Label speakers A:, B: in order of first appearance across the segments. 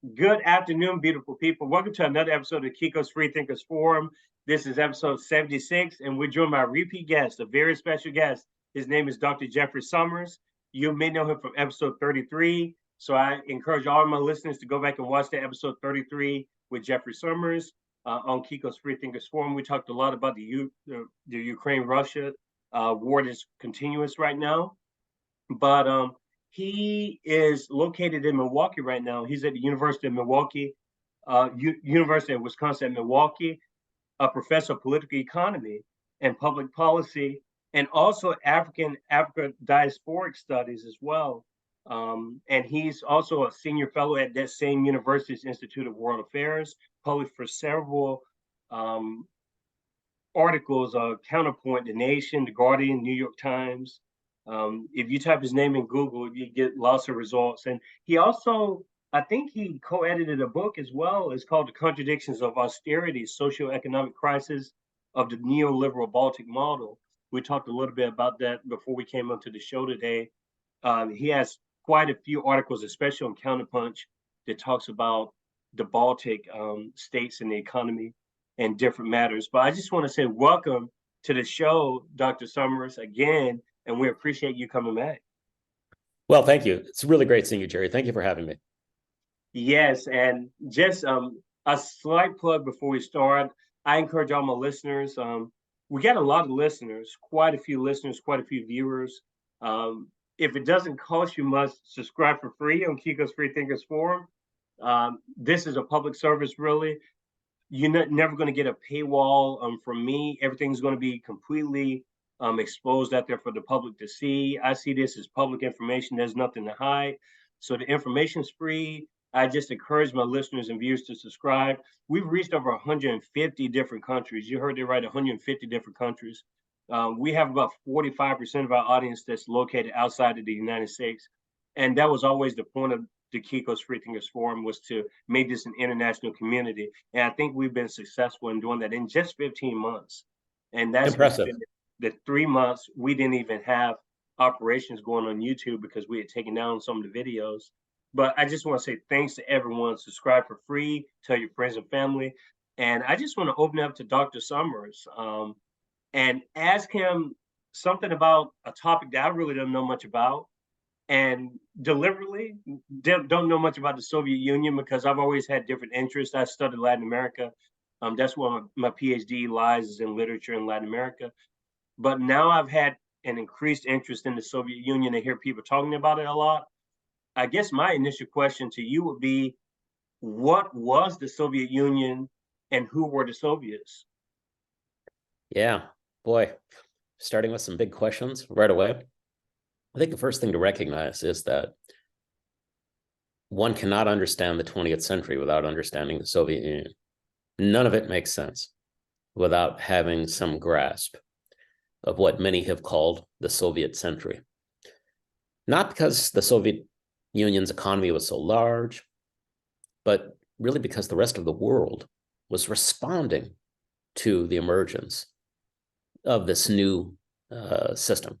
A: Good afternoon, beautiful people. Welcome to another episode of Kiko's Free Thinkers Forum. This is episode 76, and we're joined by a repeat guest, a very special guest. His name is Dr. Jeffrey Sommers. You may know him from episode 33. So I encourage all of my listeners to go back and watch that episode 33 with Jeffrey Sommers on Kiko's Free Thinkers Forum. We talked a lot about the Ukraine-Russia war that's continuous right now. But he is located in Milwaukee right now. He's at the University of Milwaukee, University of Wisconsin-Milwaukee, a professor of political economy and public policy, and also Africa diasporic studies as well. And he's also a senior fellow at that same university's Institute of World Affairs, published for several articles on Counterpunch, The Nation, The Guardian, New York Times. If you type his name in Google, you get lots of results. And he also, I think he co-edited a book as well. It's called The Contradictions of Austerity, Socioeconomic Crisis of the Neoliberal Baltic Model. We talked a little bit about that before we came onto the show today. He has quite a few articles, especially on Counterpunch, that talks about the Baltic states and the economy and different matters. But I just want to say welcome to the show, Dr. Sommers, again. And we appreciate you coming back.
B: Well, thank you. It's really great seeing you, Jerry. Thank you for having me.
A: Yes, and just a slight plug before we start. I encourage all my listeners. We got a lot of listeners, quite a few listeners, quite a few viewers. If it doesn't cost you much, subscribe for free on Kiko's Free Thinkers Forum. This is a public service, really. You're never going to get a paywall from me. Everything's going to be completely exposed out there for the public to see. I see this as public information. There's nothing to hide. So the information's free. I just encourage my listeners and viewers to subscribe. We've reached over 150 different countries. You heard it right, 150 different countries. We have about 45% of our audience that's located outside of the United States. And that was always the point of the Kiko's Free Thinkers Forum, was to make this an international community. And I think we've been successful in doing that in just 15 months. And that's
B: impressive.
A: The 3 months we didn't even have operations going on YouTube because we had taken down some of the videos. But I just want to say thanks to everyone. Subscribe for free, tell your friends and family. And I just want to open up to Dr. Sommers and ask him something about a topic that I really don't know much about, and deliberately don't know much about the Soviet Union because I've always had different interests. I studied Latin America. That's where my PhD lies, is in literature in Latin America. But now I've had an increased interest in the Soviet Union and hear people talking about it a lot. I guess my initial question to you would be, what was the Soviet Union and who were the Soviets?
B: Yeah, boy, starting with some big questions right away. I think the first thing to recognize is that one cannot understand the 20th century without understanding the Soviet Union. None of it makes sense without having some grasp of what many have called the Soviet century. Not because the Soviet Union's economy was so large, but really because the rest of the world was responding to the emergence of this new system.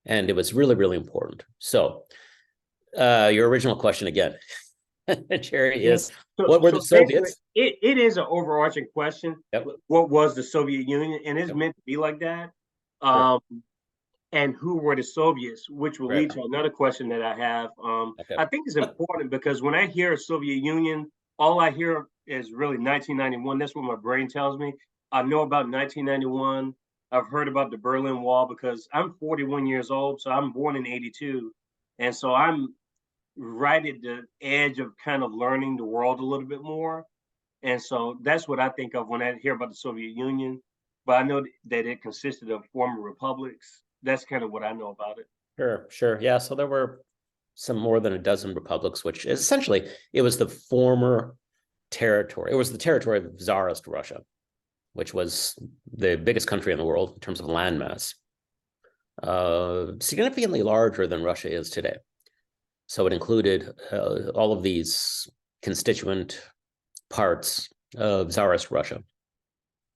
B: And it was really, really important. So your original question again, Jerry, is what were the Soviets?
A: It is an overarching question.
B: Yep.
A: What was the Soviet Union? And it's meant to be like that.
B: Sure.
A: And who were the Soviets, which will lead to another question that I have. I think it's important because when I hear Soviet Union, all I hear is really 1991. That's what my brain tells me. I know about 1991. I've heard about the Berlin Wall because I'm 41 years old. So I'm born in 82. And so I'm right at the edge of kind of learning the world a little bit more. And so that's what I think of when I hear about the Soviet Union. But I know that it consisted of former republics. That's kind of what I know about it.
B: Sure. Yeah, so there were some more than a dozen republics, which essentially, it was the former territory. It was the territory of Tsarist Russia, which was the biggest country in the world in terms of landmass, significantly larger than Russia is today. So it included all of these constituent parts of Tsarist Russia.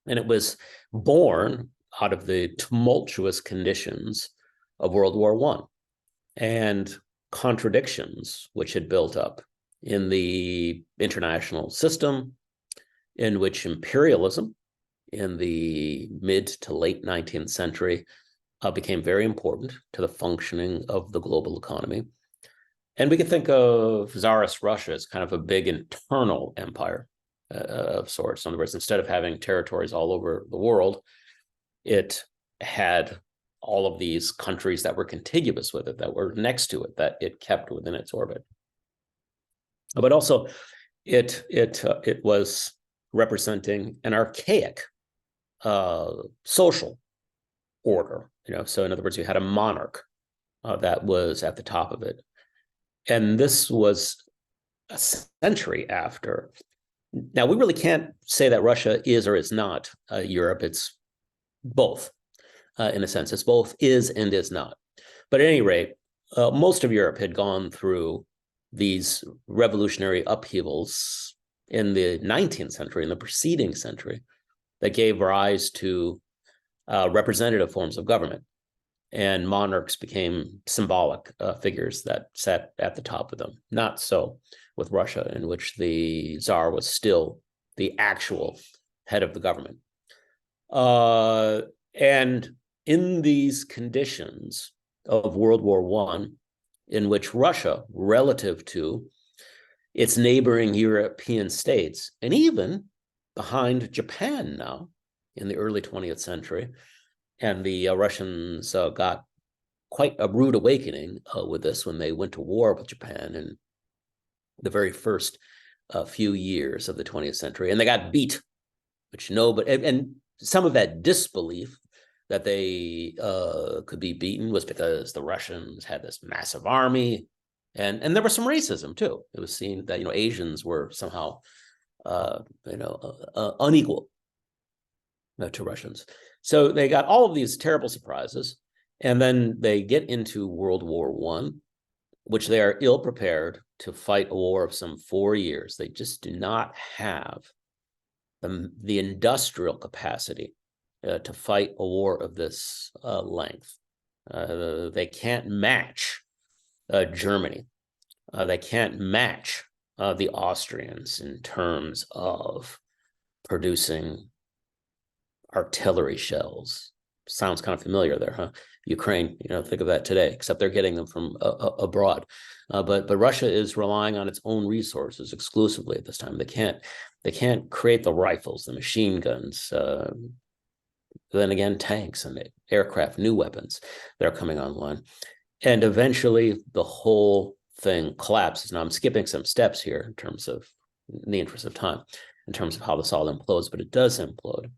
B: And it was born out of the tumultuous conditions of World War I and contradictions which had built up in the international system in which imperialism in the mid to late 19th century became very important to the functioning of the global economy. And we could think of czarist Russia as kind of a big internal empire of sorts. In other words, instead of having territories all over the world, it had all of these countries that were contiguous with it, that were next to it, that it kept within its orbit. But also, it was representing an archaic social order. So in other words, you had a monarch that was at the top of it, and this was a century after. Now, we really can't say that Russia is or is not Europe. It's both, in a sense. It's both is and is not. But at any rate, most of Europe had gone through these revolutionary upheavals in the 19th century, in the preceding century, that gave rise to representative forms of government. And monarchs became symbolic figures that sat at the top of them. Not so with Russia, in which the Tsar was still the actual head of the government. And in these conditions of World War I, in which Russia, relative to its neighboring European states, and even behind Japan now in the early 20th century, and the Russians got quite a rude awakening with this when they went to war with Japan in the very first few years of the 20th century, and they got beat, which and some of that disbelief that they could be beaten was because the Russians had this massive army, and there was some racism too. It was seen that Asians were somehow unequal to Russians. So they got all of these terrible surprises, and then they get into World War I, which they are ill prepared to fight a war of some 4 years. They just do not have the industrial capacity to fight a war of this length. They can't match Germany. They can't match the Austrians in terms of producing artillery shells. Sounds kind of familiar there, huh? Ukraine, think of that today, except they're getting them from abroad. But Russia is relying on its own resources exclusively at this time. They can't create the rifles, the machine guns, then again, tanks and aircraft, new weapons that are coming online. And eventually the whole thing collapses. Now I'm skipping some steps here in terms of, in the interest of time, in terms of how this all implodes, but it does implode.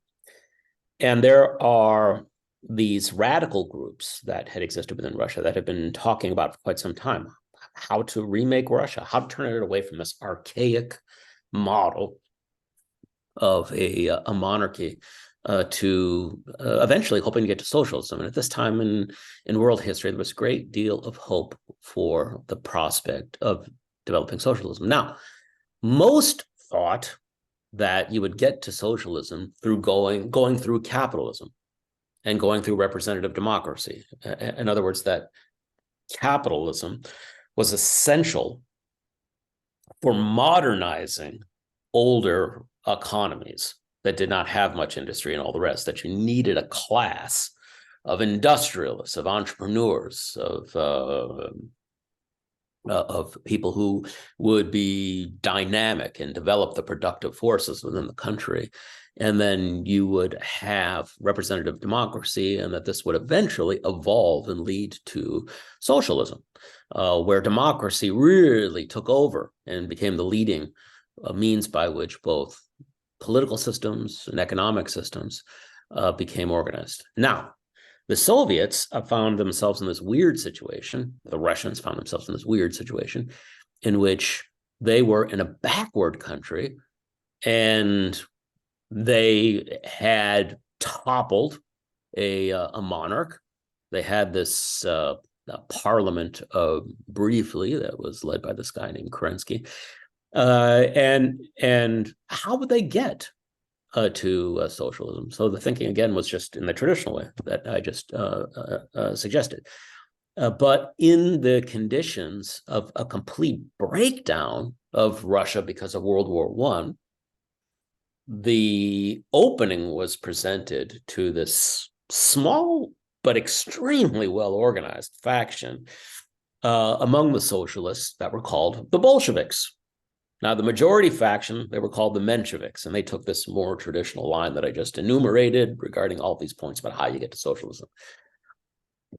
B: And there are these radical groups that had existed within Russia that have been talking about for quite some time how to remake Russia, how to turn it away from this archaic model of a monarchy to eventually hoping to get to socialism. And at this time in world history, there was a great deal of hope for the prospect of developing socialism. Now, most thought that you would get to socialism through going through capitalism and going through representative democracy. In other words, that capitalism was essential for modernizing older economies that did not have much industry and all the rest, that you needed a class of industrialists, of entrepreneurs, of people who would be dynamic and develop the productive forces within the country. And then you would have representative democracy, and that this would eventually evolve and lead to socialism, where democracy really took over and became the leading means by which both political systems and economic systems became organized. Now, the Soviets found themselves in this weird situation. The Russians found themselves in this weird situation in which they were in a backward country, and they had toppled a monarch. They had this parliament briefly that was led by this guy named Kerensky. And how would they get to socialism? So the thinking again was just in the traditional way that I just suggested. But in the conditions of a complete breakdown of Russia because of World War I, the opening was presented to this small but extremely well-organized faction among the socialists that were called the Bolsheviks. Now, the majority faction, they were called the Mensheviks, and they took this more traditional line that I just enumerated regarding all these points about how you get to socialism.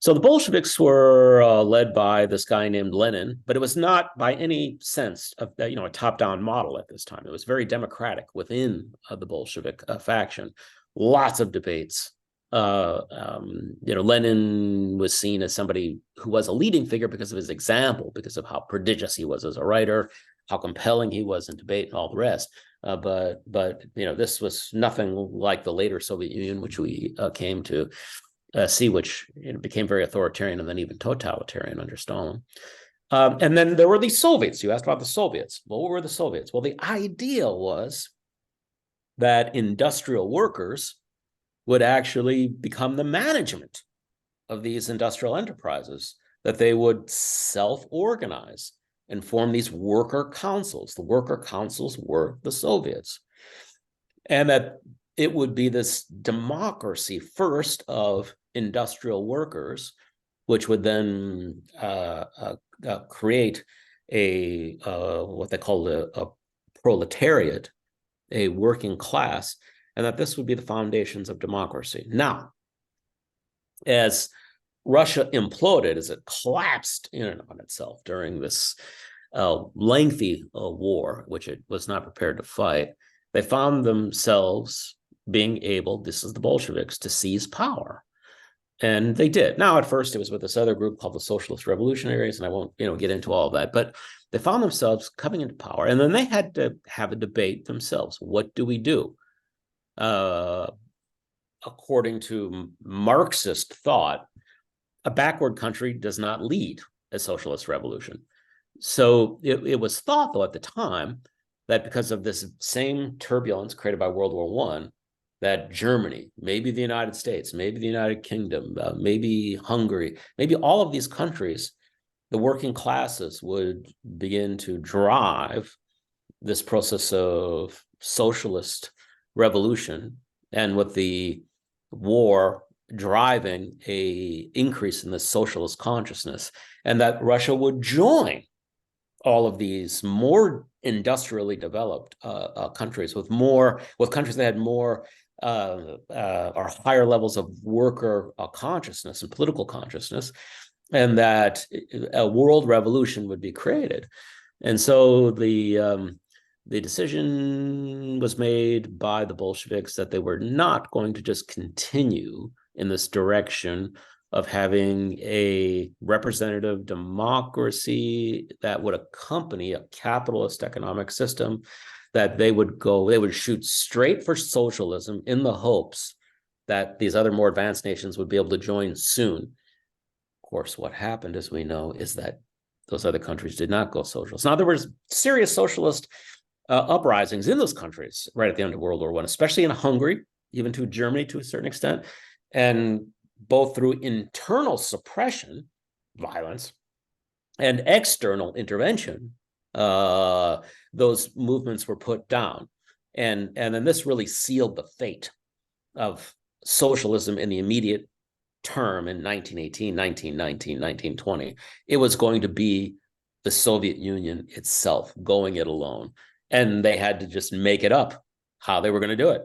B: So the Bolsheviks were led by this guy named Lenin, but it was not by any sense of a top-down model at this time. It was very democratic within the Bolshevik faction. Lots of debates. Lenin was seen as somebody who was a leading figure because of his example, because of how prodigious he was as a writer, how compelling he was in debate, and all the rest. But this was nothing like the later Soviet Union, which we came to see, which became very authoritarian and then even totalitarian under Stalin. And then there were the Soviets. You asked about the Soviets. Well, what were the Soviets? Well, the idea was that industrial workers would actually become the management of these industrial enterprises, that they would self-organize and form these worker councils. The worker councils were the Soviets. And that it would be this democracy first of industrial workers, which would then create what they call a proletariat, a working class, and that this would be the foundations of democracy. Now, as Russia imploded, as it collapsed in and on itself during this lengthy war, which it was not prepared to fight, they found themselves being able, this is the Bolsheviks, to seize power. And they did. Now, at first, it was with this other group called the Socialist Revolutionaries, and I won't get into all of that, but they found themselves coming into power. And then they had to have a debate themselves. What do we do? According to Marxist thought, a backward country does not lead a socialist revolution. So it was thought, though, at the time, that because of this same turbulence created by World War I, that Germany, maybe the United States, maybe the United Kingdom, maybe Hungary, maybe all of these countries, the working classes would begin to drive this process of socialist revolution, and with the war driving a increase in the socialist consciousness, and that Russia would join all of these more industrially developed countries with countries that had more or higher levels of worker consciousness and political consciousness, and that a world revolution would be created. And so the decision was made by the Bolsheviks that they were not going to just continue in this direction of having a representative democracy that would accompany a capitalist economic system, that they would shoot straight for socialism in the hopes that these other more advanced nations would be able to join soon. Of course, what happened, as we know, is that those other countries did not go socialist. Now, there was serious socialist uprisings in those countries right at the end of World War I, especially in Hungary, even to Germany to a certain extent, and both through internal suppression, violence, and external intervention, those movements were put down. And then this really sealed the fate of socialism in the immediate term in 1918, 1919, 1920. It was going to be the Soviet Union itself going it alone. And they had to just make it up how they were going to do it.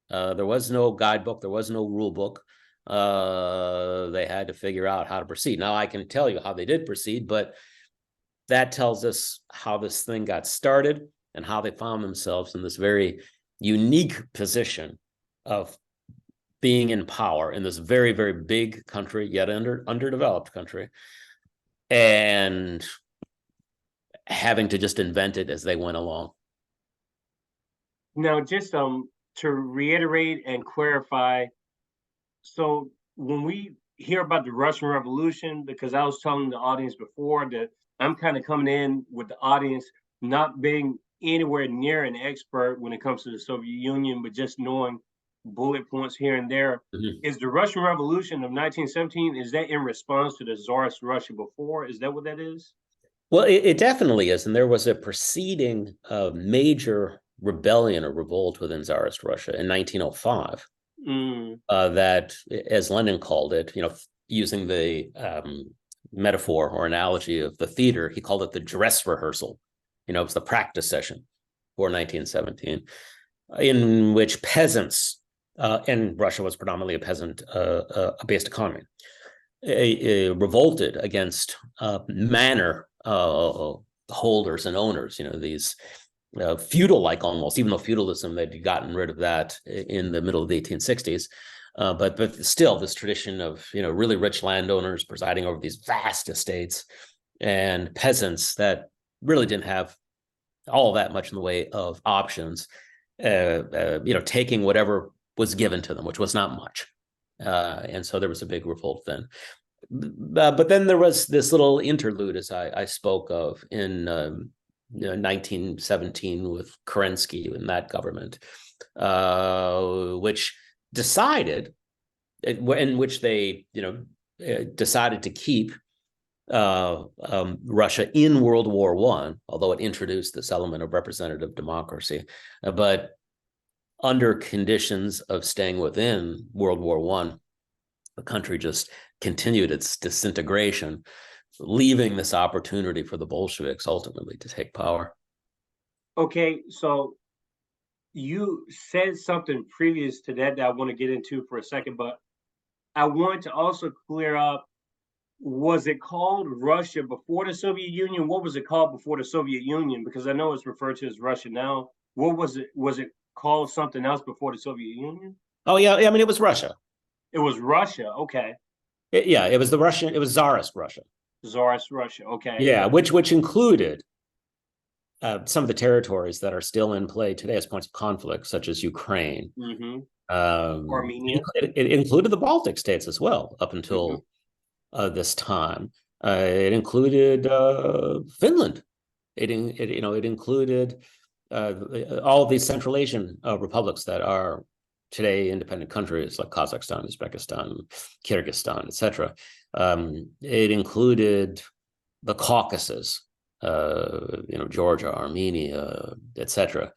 B: There was no guidebook. There was no rule book. They had to figure out how to proceed. Now, I can tell you how they did proceed, but that tells us how this thing got started and how they found themselves in this very unique position of being in power in this very, very big country, yet underdeveloped country, and having to just invent it as they went along.
A: Now, just to reiterate and clarify, so when we hear about the Russian Revolution, because I was telling the audience before that I'm kind of coming in with the audience not being anywhere near an expert when it comes to the Soviet Union, but just knowing bullet points here and there.
B: Mhm.
A: Is the Russian Revolution of 1917, is that in response to the Tsarist Russia before? Is that what that is?
B: Well, it definitely is. And there was a preceding major rebellion or revolt within Tsarist Russia in 1905
A: Mm.
B: that, as Lenin called it, using the metaphor or analogy of the theater, he called it the dress rehearsal. It was the practice session for 1917, in which peasants, and Russia was predominantly a peasant-based economy, revolted against manor holders and owners, these feudal-like almost, even though feudalism, they'd gotten rid of that in the middle of the 1860s. But still, this tradition of really rich landowners presiding over these vast estates and peasants that really didn't have all that much in the way of options, taking whatever was given to them, which was not much. And so there was a big revolt then. But then there was this little interlude, as I spoke of, in 1917 with Kerensky and that government, which decided, in which they decided to keep Russia in World War I, although it introduced this element of representative democracy, but under conditions of staying within World War I, the country just continued its disintegration, leaving this opportunity for the Bolsheviks ultimately to take power.
A: Okay, so you said something previous to that I want to get into for a second, but I want to also clear up, was it called Russia before the Soviet Union? What was it called before the Soviet Union? Because I know it's referred to as Russia now. What was it? Was it called something else before the Soviet Union?
B: Oh, yeah. I mean, it was Russia.
A: It was Russia. Okay.
B: It was it was Tsarist Russia.
A: Tsarist Russia. Okay.
B: Yeah, which included some of the territories that are still in play today as points of conflict, such as Ukraine.
A: Mm-hmm.
B: Armenia.
A: Armenia.
B: It included the Baltic states as well up until this time. It included Finland. It included all of these Central Asian republics that are today independent countries like Kazakhstan, Uzbekistan, Kyrgyzstan, etc. It included the Caucasus, Georgia, Armenia, etc.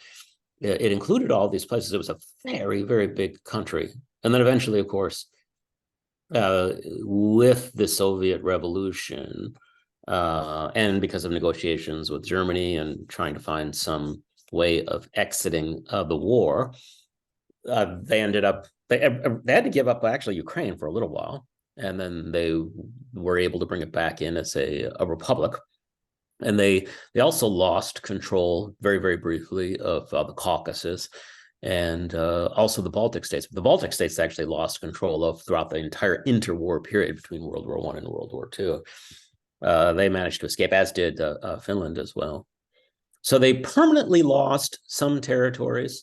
B: It included all these places. It was a very, very big country. And then eventually, of course, with the Soviet Revolution, and because of negotiations with Germany and trying to find some way of exiting the war, they ended up, they had to give up actually Ukraine for a little while. And then they were able to bring it back in as a republic. And they also lost control very, very briefly of the Caucasus and also the Baltic states. The Baltic states actually lost control of throughout the entire interwar period between World War I and World War II. They managed to escape, as did Finland as well. So they permanently lost some territories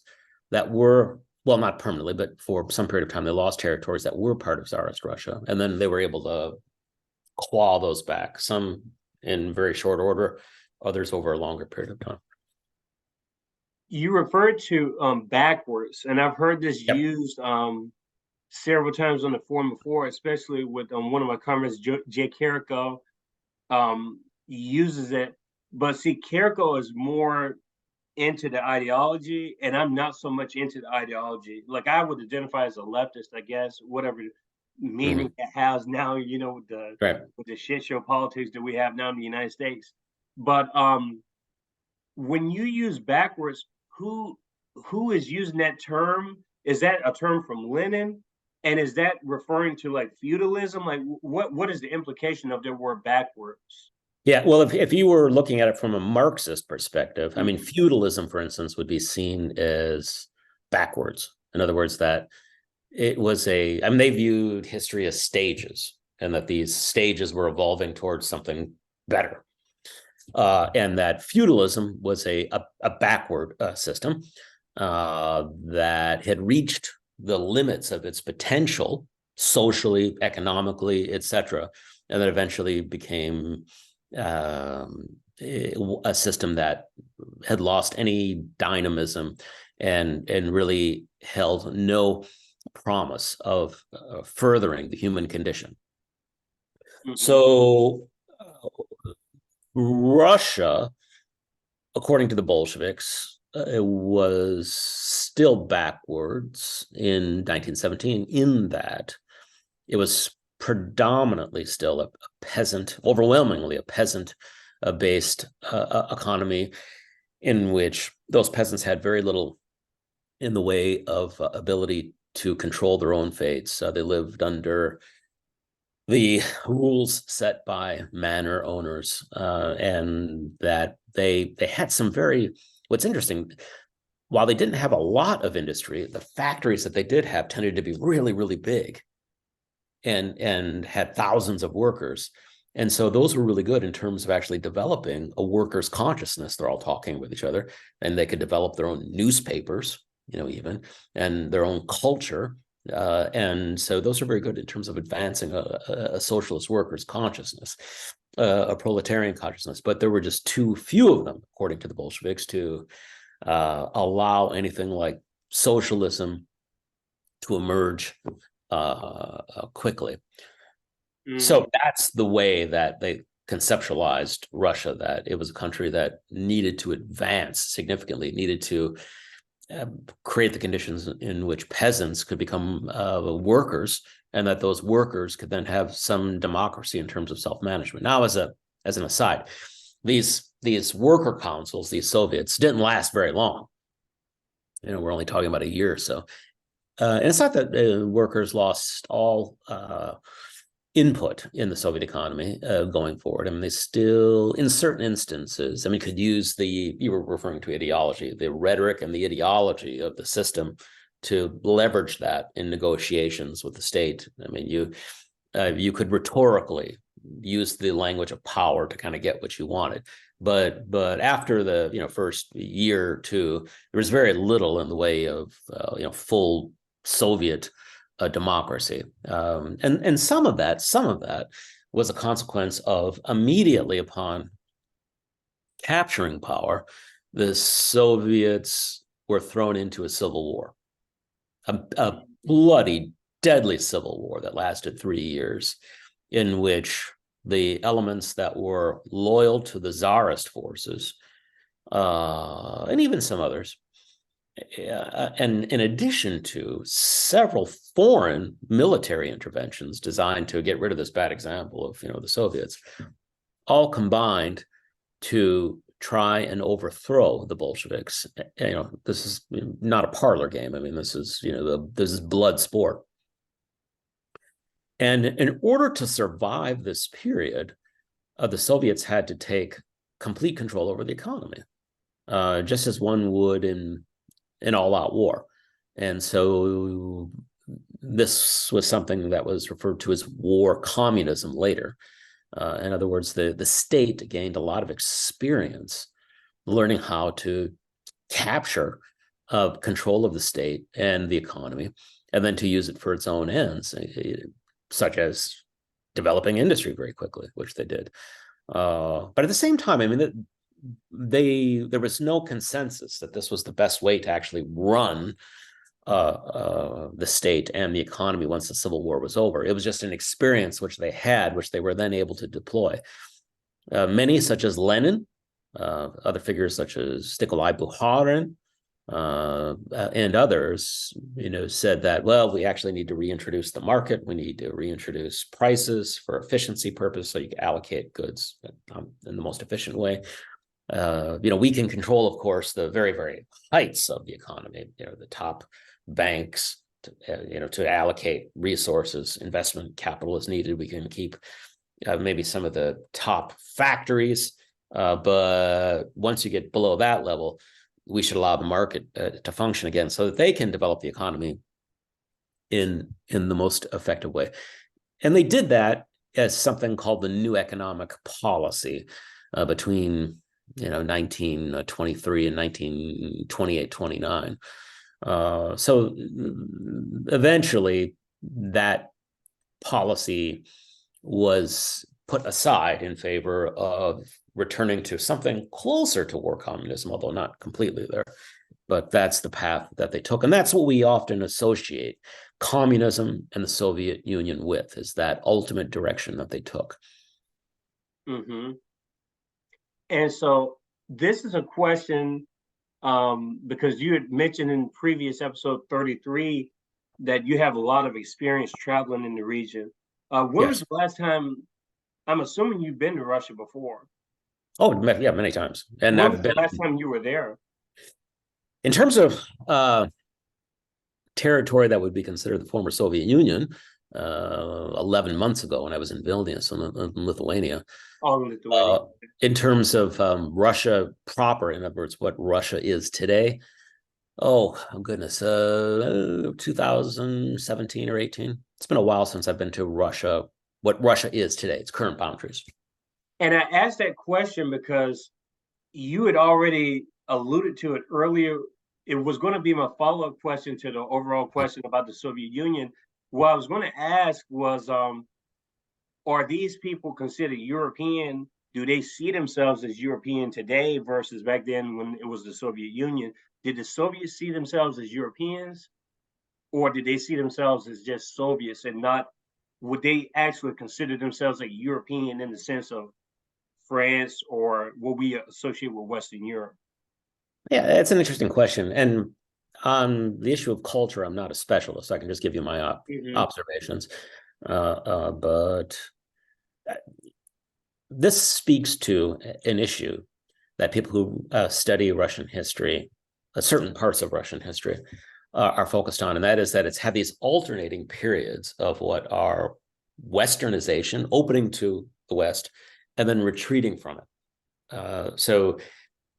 B: that were, well, not permanently, but for some period of time, they lost territories that were part of Tsarist Russia. And then they were able to claw those back, some in very short order, others over a longer period of time.
A: You referred to backwards, and I've heard this used several times on the forum before, especially with one of my comments, Jay Carrico uses it. But see, Carrico is more into the ideology, and I'm not so much into the ideology. Like, I would identify as a leftist, I guess, whatever meaning it has now, with the shit show politics that we have now in the United States. But when you use backwards, who is using that term? Is that a term from Lenin? And is that referring to like feudalism? Like, what is the implication of the word backwards?
B: Yeah, well, if you were looking at it from a Marxist perspective, I mean, feudalism, for instance, would be seen as backwards. In other words, that it was they viewed history as stages, and that these stages were evolving towards something better. And that feudalism was a backward system that had reached the limits of its potential socially, economically, etc., and then eventually became a system that had lost any dynamism and really held no promise of furthering the human condition.
A: Mhm.
B: So Russia, according to the Bolsheviks, it was still backwards in 1917 in that it was predominantly still a peasant, overwhelmingly a peasant-based economy in which those peasants had very little in the way of ability to control their own fates. They lived under the rules set by manor owners, and that they had some very, what's interesting, while they didn't have a lot of industry, the factories that they did have tended to be really, really big and had thousands of workers. And so those were really good in terms of actually developing a workers' consciousness. They're all talking with each other, and they could develop their own newspapers, even, and their own culture. And so those are very good in terms of advancing a socialist workers' consciousness, a proletarian consciousness. But there were just too few of them, according to the Bolsheviks, to allow anything like socialism to emerge quickly. So that's the way that they conceptualized Russia, that it was a country that needed to advance significantly, needed to create the conditions in which peasants could become workers, and that those workers could then have some democracy in terms of self-management. Now, as an aside, these worker councils, these Soviets, didn't last very long. We're only talking about a year or so. And it's not that workers lost all input in the Soviet economy going forward. I mean, they still, in certain instances, could use you were referring to ideology, the rhetoric and the ideology of the system to leverage that in negotiations with the state. I mean, you could rhetorically use the language of power to kind of get what you wanted. But after the first year or two, there was very little in the way of full Soviet democracy, and some of that was a consequence of immediately upon capturing power, the Soviets were thrown into a civil war, a bloody, deadly civil war that lasted 3 years, in which the elements that were loyal to the czarist forces, and even some others, and in addition to several foreign military interventions designed to get rid of this bad example of the Soviets, all combined to try and overthrow the Bolsheviks. This is not a parlor game. I mean, this is this is blood sport. And in order to survive this period, the Soviets had to take complete control over the economy, just as one would in all-out war. And so this was something that was referred to as war communism later. In other words, the state gained a lot of experience learning how to capture control of the state and the economy, and then to use it for its own ends, such as developing industry very quickly, which they did. But at the same time, there was no consensus that this was the best way to actually run the state and the economy once the Civil War was over. It was just an experience which they had, which they were then able to deploy. Many, such as Lenin, other figures such as Nikolai Bukharin, and others, said that, well, we actually need to reintroduce the market. We need to reintroduce prices for efficiency purpose, so you can allocate goods in the most efficient way. We can control, of course, the very, very heights of the economy, the top banks, to allocate resources, investment capital is needed. We can keep maybe some of the top factories, but once you get below that level, we should allow the market to function again so that they can develop the economy in the most effective way. And they did that as something called the New Economic Policy between 1923 and 1928-29. So eventually that policy was put aside in favor of returning to something closer to war communism, although not completely there. but that's the path that they took. And that's what we often associate communism and the Soviet Union with, is that ultimate direction that they took.
A: Mm-hmm. And so this is a question, because you had mentioned in previous episode 33 that you have a lot of experience traveling in the region. When was
B: Yes.
A: the last time, I'm assuming you've been to Russia before.
B: Oh, yeah, many times. And
A: When
B: I've
A: was the
B: been,
A: last time you were there?
B: in terms of territory that would be considered the former Soviet Union, 11 months ago when I was in Vilnius in Lithuania.
A: Oh, in Lithuania.
B: In terms of Russia proper, in other words, what Russia is today, oh goodness, 2017 or 18. It's been a while since I've been to Russia, what Russia is today, its current boundaries.
A: And I asked that question because you had already alluded to it earlier. It was going to be my follow-up question to the overall question about the Soviet Union. What I was going to ask was, are these people considered European? Do they see themselves as European today versus back then when it was the Soviet Union? Did the Soviets see themselves as Europeans, or did they see themselves as just Soviets and not, would they actually consider themselves a European in the sense of France or what we associate with Western Europe?
B: Yeah, it's an interesting question. And on the issue of culture, I'm not a specialist. So I can just give you my observations. But this speaks to an issue that people who study Russian history, certain parts of Russian history, are focused on, and that is that it's had these alternating periods of what are Westernization, opening to the West, and then retreating from it. So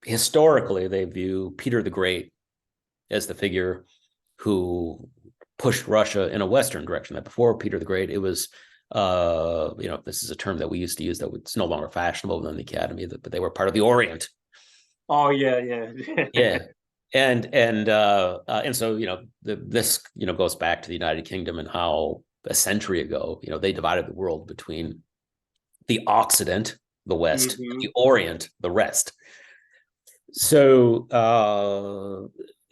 B: historically, they view Peter the Great as the figure who pushed Russia in a Western direction. That before Peter the Great, it was, this is a term that we used to use that it's no longer fashionable within the academy, but they were part of the Orient.
A: Oh yeah.
B: Yeah. And so, this, goes back to the United Kingdom and how a century ago, they divided the world between the Occident, the West, and the Orient, the rest. So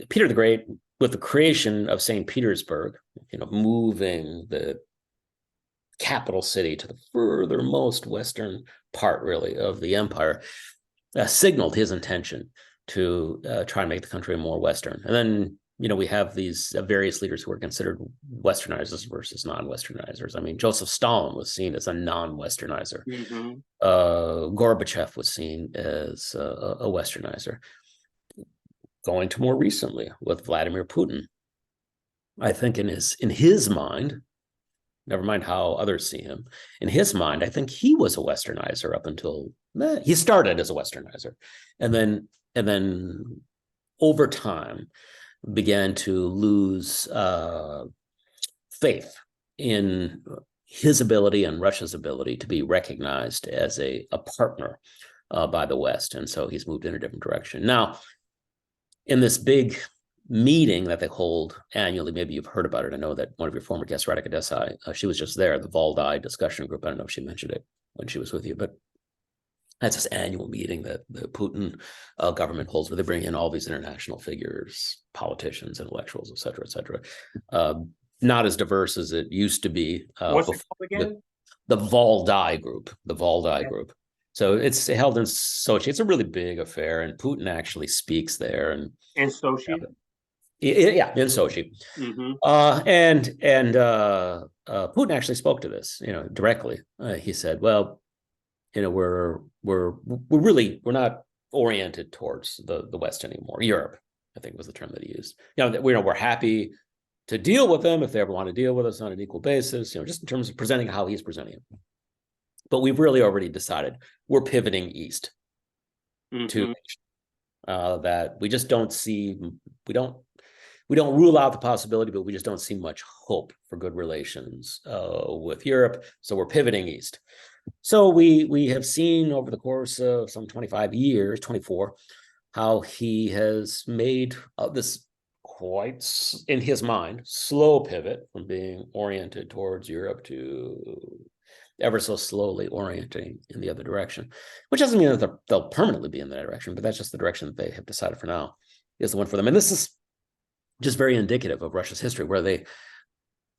B: Peter the Great, with the creation of St. Petersburg, moving the capital city to the furthermost western part, really, of the empire, signaled his intention to try and make the country more Western. And then, we have these various leaders who are considered Westernizers versus non-Westernizers. I mean, Joseph Stalin was seen as a non-Westernizer. Gorbachev was seen as a Westernizer. Going to more recently with Vladimir Putin, I think in his mind, never mind how others see him, in his mind, I think he was a Westernizer up until he started as a Westernizer, and then over time began to lose faith in his ability and Russia's ability to be recognized as a partner by the West. And so he's moved in a different direction. Now, in this big meeting that they hold annually, maybe you've heard about it. I know that one of your former guests, Radhika Desai, she was just there, the Valdai discussion group. I don't know if she mentioned it when she was with you, but that's this annual meeting that the Putin government holds, where they bring in all these international figures, politicians, intellectuals, et cetera, not as diverse as it used to be.
A: What's it called again?
B: The Valdai group. The Valdai group. So it's held in Sochi. It's a really big affair, and Putin actually speaks there. And
A: in Sochi.
B: Yeah, in Sochi. And Putin actually spoke to this, directly. He said, "Well, we're not oriented towards the West anymore. Europe, I think, was the term that he used. We're happy to deal with them if they ever want to deal with us on an equal basis. Just in terms of presenting how he's presenting it. But we've really already decided we're pivoting east to that. We just don't see. We don't rule out the possibility, but we just don't see much hope for good relations with Europe. So we're pivoting east." So we have seen over the course of some 25 years, 24, how he has made this quite, in his mind, slow pivot from being oriented towards Europe to ever so slowly orienting in the other direction, which doesn't mean that they'll permanently be in that direction, but that's just the direction that they have decided for now. is the one for them. And this is just very indicative of Russia's history, where they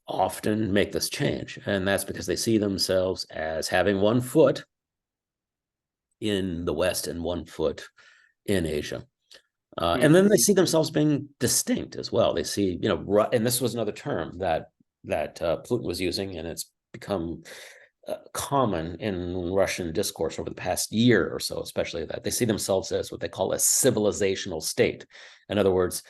B: often make this change. And that's because they see themselves as having one foot in the West and one foot in Asia. And then they see themselves being distinct as well. They see, and this was another term that Putin was using, and it's become common in Russian discourse over the past year or so, especially that they see themselves as what they call a civilizational state. In other words,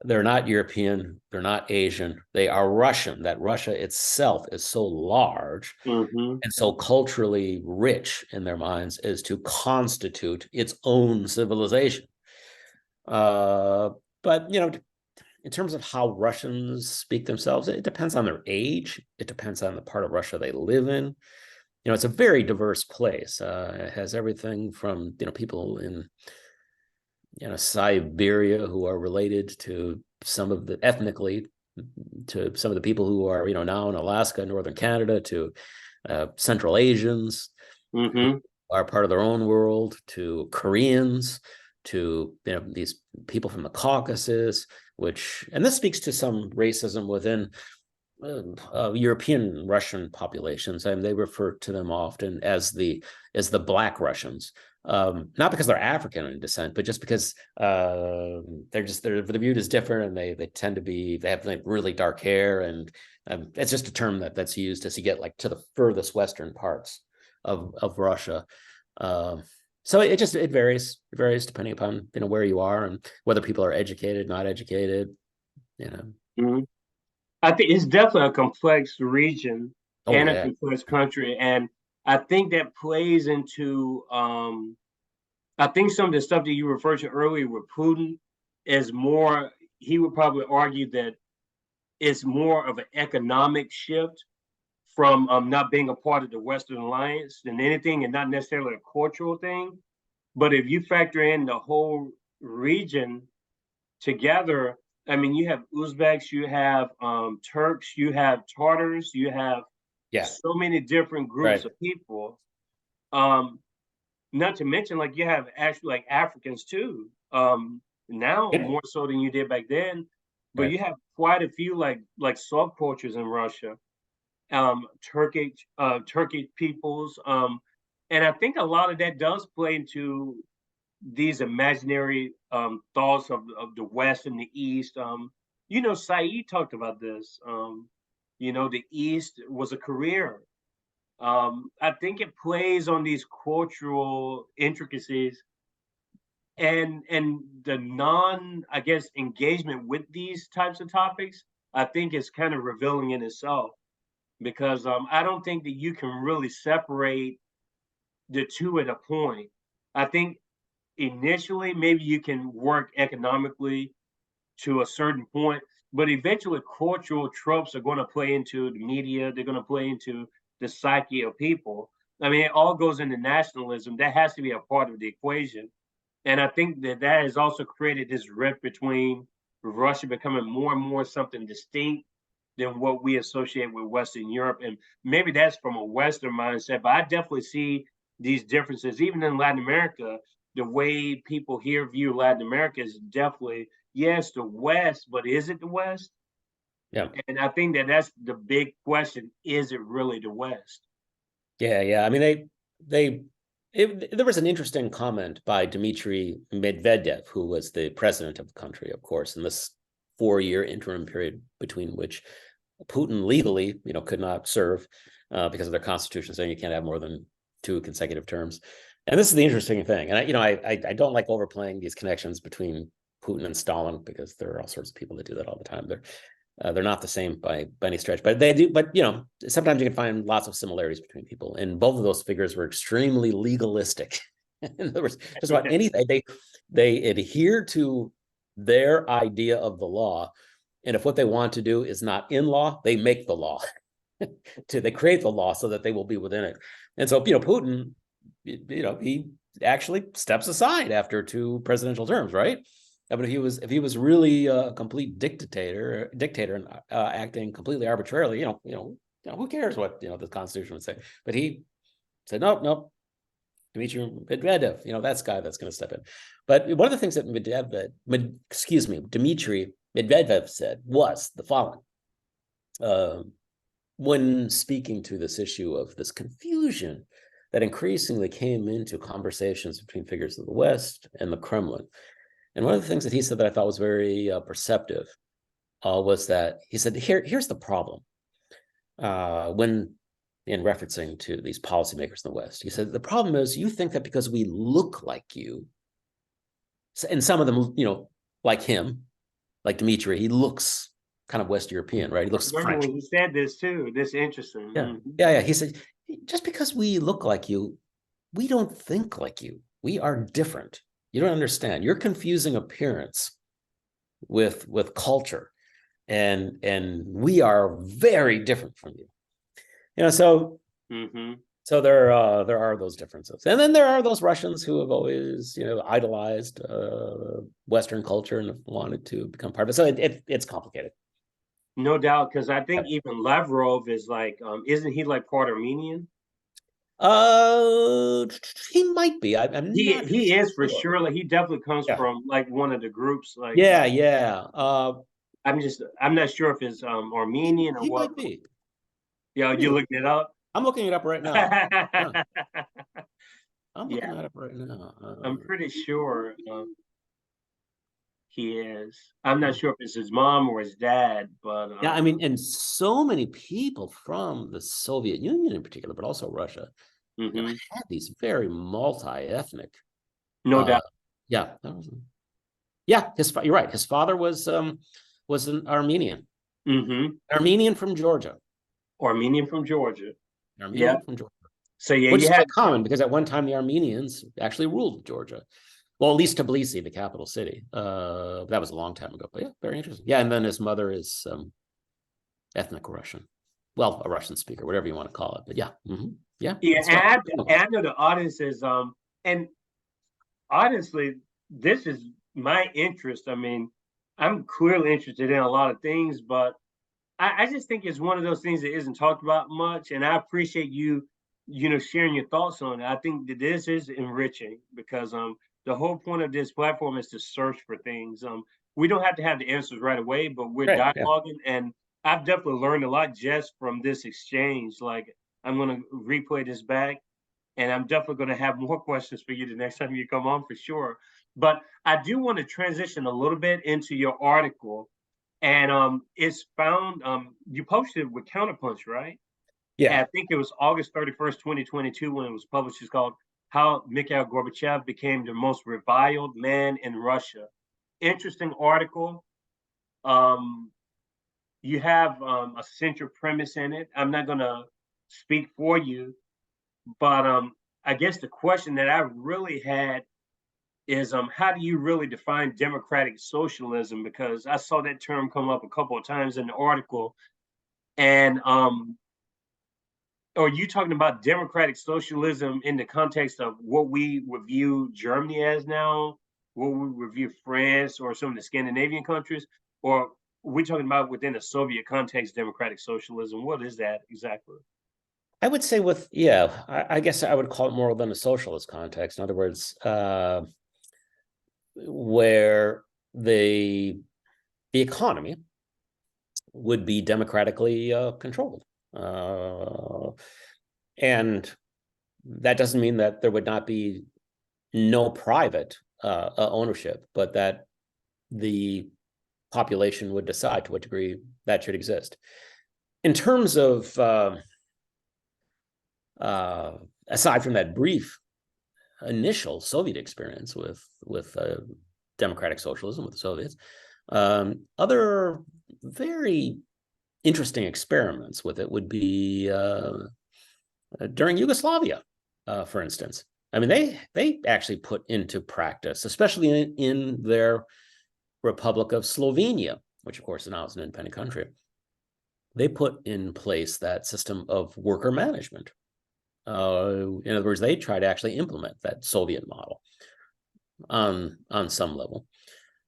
B: they're not European, they're not Asian, they are Russian. That Russia itself is so large and so culturally rich in their minds as to constitute its own civilization. But in terms of how Russians speak themselves, it depends on their age. It depends on the part of Russia they live in. It's a very diverse place. It has everything from people in Siberia who are related to some of the ethnically to some of the people who are now in Alaska, northern Canada, to Central Asians who are part of their own world, to Koreans, to these people from the Caucasus, and this speaks to some racism within European Russian populations. I mean, they refer to them often as the Black Russians, not because they're African in descent, but just because they're viewed as different, and they have like really dark hair, and it's just a term that's used as you get like to the furthest western parts of Russia. So it varies. It varies depending upon where you are and whether people are educated, not educated.
A: I think it's definitely a complex region and
B: yeah.
A: a complex country, and I think that plays into. I think some of the stuff that you referred to earlier with Putin is more. He would probably argue that it's more of an economic shift from not being a part of the Western Alliance than anything, and not necessarily a cultural thing. But if you factor in the whole region together, I mean, you have Uzbeks, you have Turks, you have Tartars, you have so many different groups of people. Not to mention, like, you have actually like Africans too. Now more so than you did back then. But you have quite a few like subcultures in Russia. Turkic peoples. And I think a lot of that does play into these imaginary thoughts of the West and the East. Saeed talked about this. The East was a career. I think it plays on these cultural intricacies and the I guess, engagement with these types of topics. I think is kind of revealing in itself, because I don't think that you can really separate the two at a point. I think initially maybe you can work economically to a certain point, but eventually cultural tropes are going to play into the media. They're going to play into the psyche of people. I mean, it all goes into nationalism. That has to be a part of the equation. And I think that has also created this rift between Russia becoming more and more something distinct than what we associate with Western Europe. And maybe that's from a Western mindset, but I definitely see these differences, even in Latin America. The way people here view Latin America is definitely, yes, the West, but is it the West?
B: Yeah.
A: And I think that's the big question. Is it really the West?
B: Yeah. I mean, there was an interesting comment by Dmitry Medvedev, who was the president of the country, of course, in this 4-year interim period between which Putin legally, could not serve because of their constitution saying you can't have more than 2 consecutive terms. And this is the interesting thing. And I don't like overplaying these connections between Putin and Stalin, because there are all sorts of people that do that all the time. They're not the same by any stretch, but they do. But sometimes you can find lots of similarities between people. And both of those figures were extremely legalistic. In other words, just about anything, they adhere to their idea of the law. And if what they want to do is not in law, they make the law. They create the law so that they will be within it. And so, Putin, he actually steps aside after 2 presidential terms, right? But if he was really a complete dictator and acting completely arbitrarily, who cares what the Constitution would say? But he said, nope, Dmitry Medvedev, that's guy that's going to step in. But one of the things that Dmitry Medvedev said was the following. When speaking to this issue of this confusion that increasingly came into conversations between figures of the West and the Kremlin. And one of the things that he said that I thought was very perceptive was that he said, here's the problem. When in referencing to these policymakers in the West, he said, the problem is you think that because we look like you, and some of them, like him, like Dmitry, he looks kind of West European, right? He looks French.
A: He said this too. This is interesting.
B: Yeah. Mm-hmm. Yeah. He said, just because we look like you, we don't think like you. We are different. You don't understand. You're confusing appearance with culture, and we are very different from you. So so there are those differences, and then there are those Russians who have always idolized Western culture and have wanted to become part of it. So it's complicated.
A: No doubt, because I think even Lavrov is like, isn't he like part Armenian?
B: He might be.
A: He is for sure. Like he definitely comes from like one of the groups. Like I'm not sure if it's Armenian or
B: he
A: what.
B: Might be.
A: Yeah, you looking it up?
B: I'm looking it up right now. I'm looking it up right now.
A: I'm pretty sure he is. I'm not sure if it's his mom or his dad, but
B: and so many people from the Soviet Union in particular, but also Russia, had these very multi-ethnic.
A: No doubt.
B: Yeah. You're right. His father was an Armenian. Armenian from Georgia.
A: Armenian from Georgia.
B: From Georgia.
A: So
B: which is quite common because at one time the Armenians actually ruled Georgia. Well, at least Tbilisi, the capital city. That was a long time ago. But very interesting. Yeah, and then his mother is ethnic Russian. Well, a Russian speaker, whatever you want to call it. But yeah.
A: And I know the audience is and honestly, this is my interest. I mean, I'm clearly interested in a lot of things, but I just think it's one of those things that isn't talked about much, and I appreciate you sharing your thoughts on it. I think that this is enriching because the whole point of this platform is to search for things. We don't have to have the answers right away, but we're dialoguing, and I've definitely learned a lot just from this exchange. Like I'm going to replay this back, and I'm definitely going to have more questions for you the next time you come on for sure. But I do want to transition a little bit into your article. And it's found, you posted it with Counterpunch, right?
B: Yeah.
A: And I think it was August 31st, 2022, when it was published. It's called How Mikhail Gorbachev Became the Most Reviled Man in Russia. Interesting article. You have a central premise in it. I'm not going to speak for you, but I guess the question that I really had is how do you really define democratic socialism? Because I saw that term come up a couple of times in the article. And are you talking about democratic socialism in the context of what we would view Germany as now, what we would view France or some of the Scandinavian countries, or are we talking about within a Soviet context, democratic socialism? What is that exactly?
B: I would say I guess I would call it more than a socialist context. In other words, where the economy would be democratically controlled. And that doesn't mean that there would not be no private ownership, but that the population would decide to what degree that should exist. In terms of, aside from that brief initial Soviet experience with democratic socialism with the Soviets, other very interesting experiments with it would be during Yugoslavia, for instance. I mean, they actually put into practice, especially in their Republic of Slovenia, which of course now is an independent country. They put in place that system of worker management. In other words, they try to actually implement that Soviet model on some level.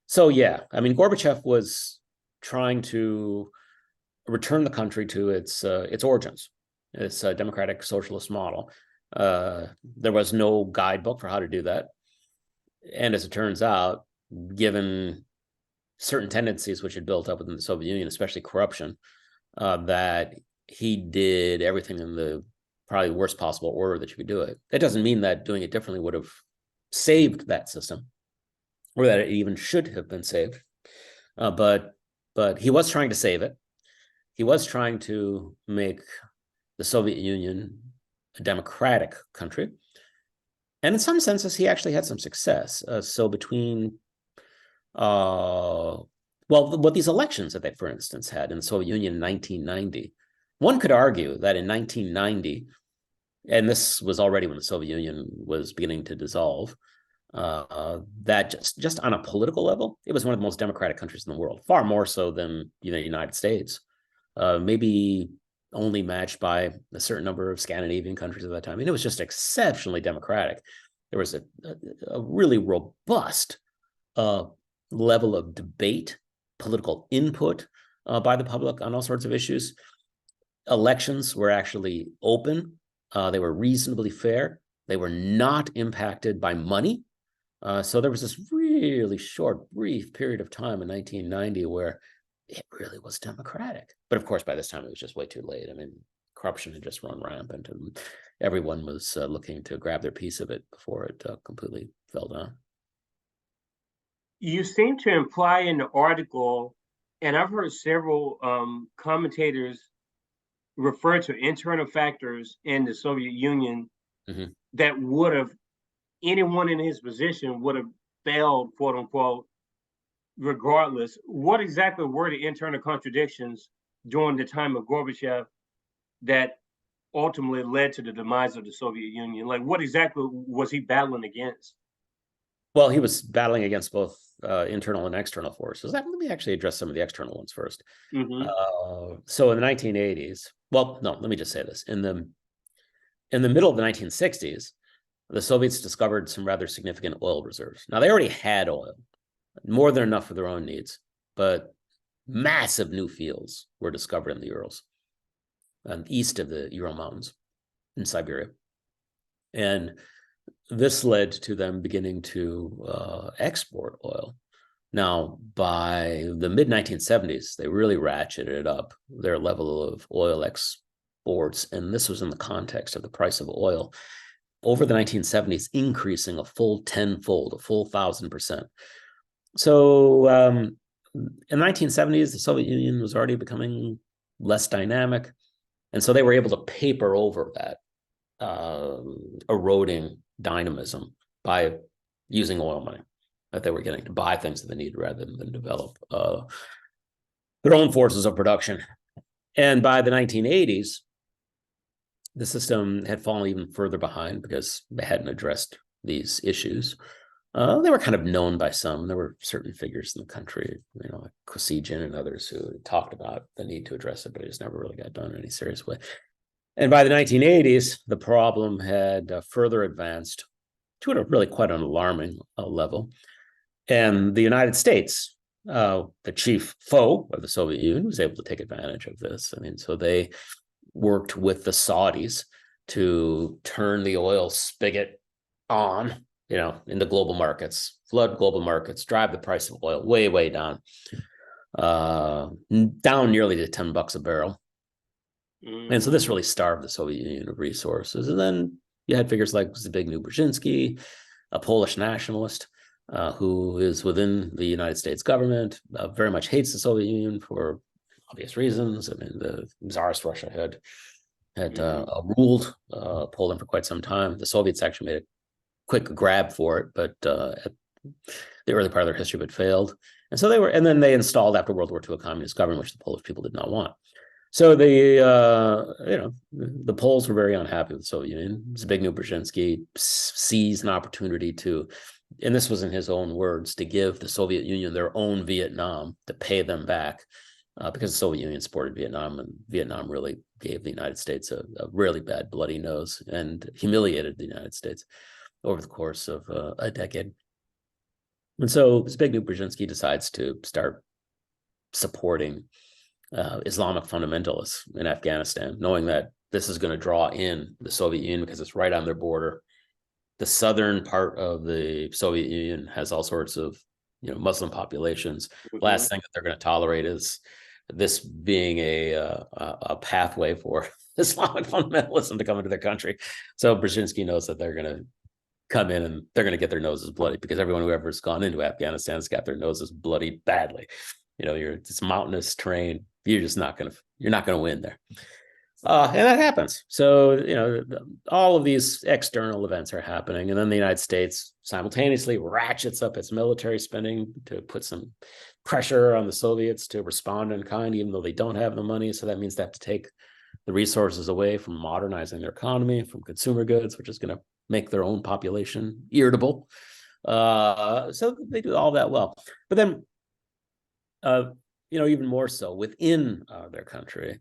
B: So yeah, I mean, Gorbachev was trying to return the country to its origins, its democratic socialist model. There was no guidebook for how to do that. And as it turns out, given certain tendencies which had built up within the Soviet Union, especially corruption, that he did everything in the probably worst possible order that you could do it. That doesn't mean that doing it differently would have saved that system, or that it even should have been saved. But he was trying to save it. He was trying to make the Soviet Union a democratic country. And in some senses, he actually had some success. So between, what these elections that they, for instance, had in the Soviet Union in 1990, one could argue that in 1990, and this was already when the Soviet Union was beginning to dissolve, that just on a political level, it was one of the most democratic countries in the world, far more so than the United States, maybe only matched by a certain number of Scandinavian countries at that time. I mean, it was just exceptionally democratic. There was a really robust level of debate, political input by the public on all sorts of issues. Elections were actually open. They were reasonably fair. They were not impacted by money. So there was this really short, brief period of time in 1990 where it really was democratic. But of course, by this time, it was just way too late. I mean, corruption had just run rampant, and everyone was looking to grab their piece of it before it completely fell down.
A: You seem to imply in the article, and I've heard several commentators refer to internal factors in the Soviet Union that would have, anyone in his position would have failed, quote unquote, regardless. What exactly were the internal contradictions during the time of Gorbachev that ultimately led to the demise of the Soviet Union? Like, what exactly was he battling against?
B: Well, he was battling against both internal and external forces. Let me actually address some of the external ones first. So in the 1980s, well, no, let me just say this. In the middle of the 1960s, the Soviets discovered some rather significant oil reserves. Now, they already had oil, more than enough for their own needs, but massive new fields were discovered in the Urals, east of the Ural Mountains in Siberia. And this led to them beginning to export oil. Now, by the mid-1970s, they really ratcheted up their level of oil exports, and this was in the context of the price of oil over the 1970s, increasing a full tenfold, a full 1,000%. So in the 1970s, the Soviet Union was already becoming less dynamic, and so they were able to paper over that eroding dynamism by using oil money that they were getting to buy things that they needed rather than develop their own forces of production. And by the 1980s, the system had fallen even further behind because they hadn't addressed these issues. They were kind of known by some. There were certain figures in the country, like Kosygin and others, who talked about the need to address it, but it just never really got done in any serious way. And by the 1980s, the problem had further advanced to a really quite an alarming level. And the United States, the chief foe of the Soviet Union, was able to take advantage of this. I mean, so they worked with the Saudis to turn the oil spigot on, in the global markets, flood global markets, drive the price of oil way, way down, down nearly to $10 a barrel. And so this really starved the Soviet Union of resources. And then you had figures like Zbigniew Brzezinski, a Polish nationalist who is within the United States government, very much hates the Soviet Union for obvious reasons. I mean, the Tsarist Russia had ruled Poland for quite some time. The Soviets actually made a quick grab for it, but at the early part of their history, but failed. And so then they installed after World War II a communist government, which the Polish people did not want. So the Poles were very unhappy with the Soviet Union. Zbigniew Brzezinski seized an opportunity to, and this was in his own words, to give the Soviet Union their own Vietnam, to pay them back, because the Soviet Union supported Vietnam, and Vietnam really gave the United States a really bad bloody nose and humiliated the United States over the course of a decade. And so Zbigniew Brzezinski decides to start supporting Islamic fundamentalists in Afghanistan, knowing that this is going to draw in the Soviet Union because it's right on their border. The southern part of the Soviet Union has all sorts of, Muslim populations. Last thing that they're going to tolerate is this being a pathway for Islamic fundamentalism to come into their country. So Brzezinski knows that they're going to come in and they're going to get their noses bloody, because everyone who ever has gone into Afghanistan has got their noses bloody badly. It's mountainous terrain. You're not going to win there. And that happens. So, all of these external events are happening. And then the United States simultaneously ratchets up its military spending to put some pressure on the Soviets to respond in kind, even though they don't have the money. So that means they have to take the resources away from modernizing their economy, from consumer goods, which is going to make their own population irritable. So they do all that well. But then, even more so within their country,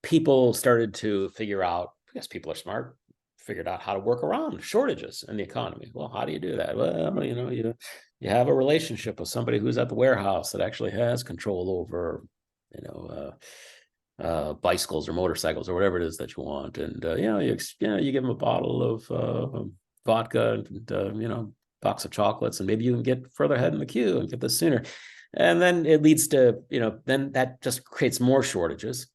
B: people started to figure out, because people are smart, figured out how to work around shortages in the economy. Well, how do you do that? Well, you have a relationship with somebody who's at the warehouse that actually has control over, bicycles or motorcycles or whatever it is that you want. And, you give them a bottle of vodka and, box of chocolates, and maybe you can get further ahead in the queue and get this sooner. And then it leads to, then that just creates more shortages.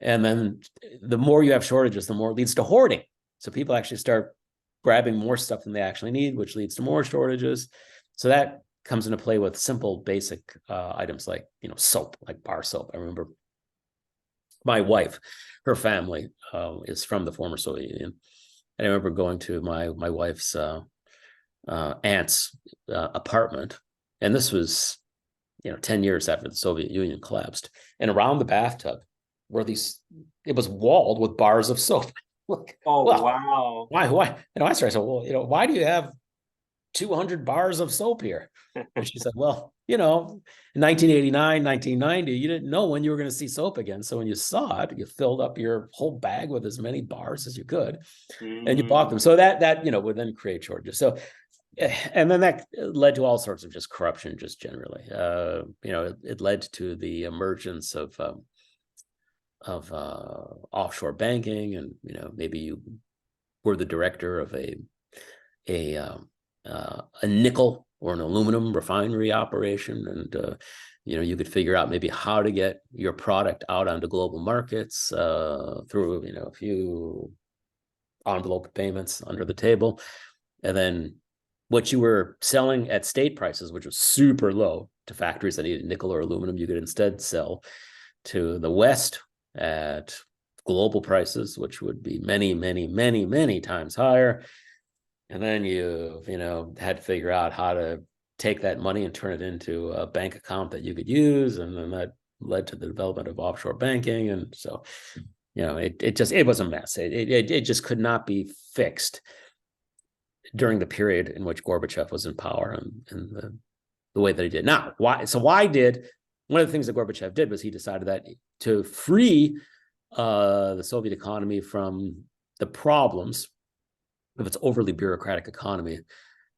B: And then the more you have shortages, the more it leads to hoarding. So people actually start grabbing more stuff than they actually need, which leads to more shortages. So that comes into play with simple, basic items like, soap, like bar soap. I remember my wife, her family is from the former Soviet Union. And I remember going to my wife's aunt's apartment. And this was, 10 years after the Soviet Union collapsed. And around the bathtub were it was walled with bars of soap.
A: Wow.
B: Why? I said, well, why do you have 200 bars of soap here? And she said, well, in 1989, 1990, you didn't know when you were going to see soap again. So when you saw it, you filled up your whole bag with as many bars as you could, and you bought them. So that would then create shortages. So, and then that led to all sorts of just corruption, just generally. It led to the emergence of offshore banking, and maybe you were the director of a nickel or an aluminum refinery operation, and you could figure out maybe how to get your product out onto global markets through a few envelope payments under the table, and then what you were selling at state prices, which was super low, to factories that needed nickel or aluminum, you could instead sell to the West at global prices, which would be many, many, many, many times higher. And then you had to figure out how to take that money and turn it into a bank account that you could use. And then that led to the development of offshore banking. And so, it was a mess. It just could not be fixed during the period in which Gorbachev was in power and the way that he did. Now, why? So one of the things that Gorbachev did was he decided that to free the Soviet economy from the problems of its overly bureaucratic economy,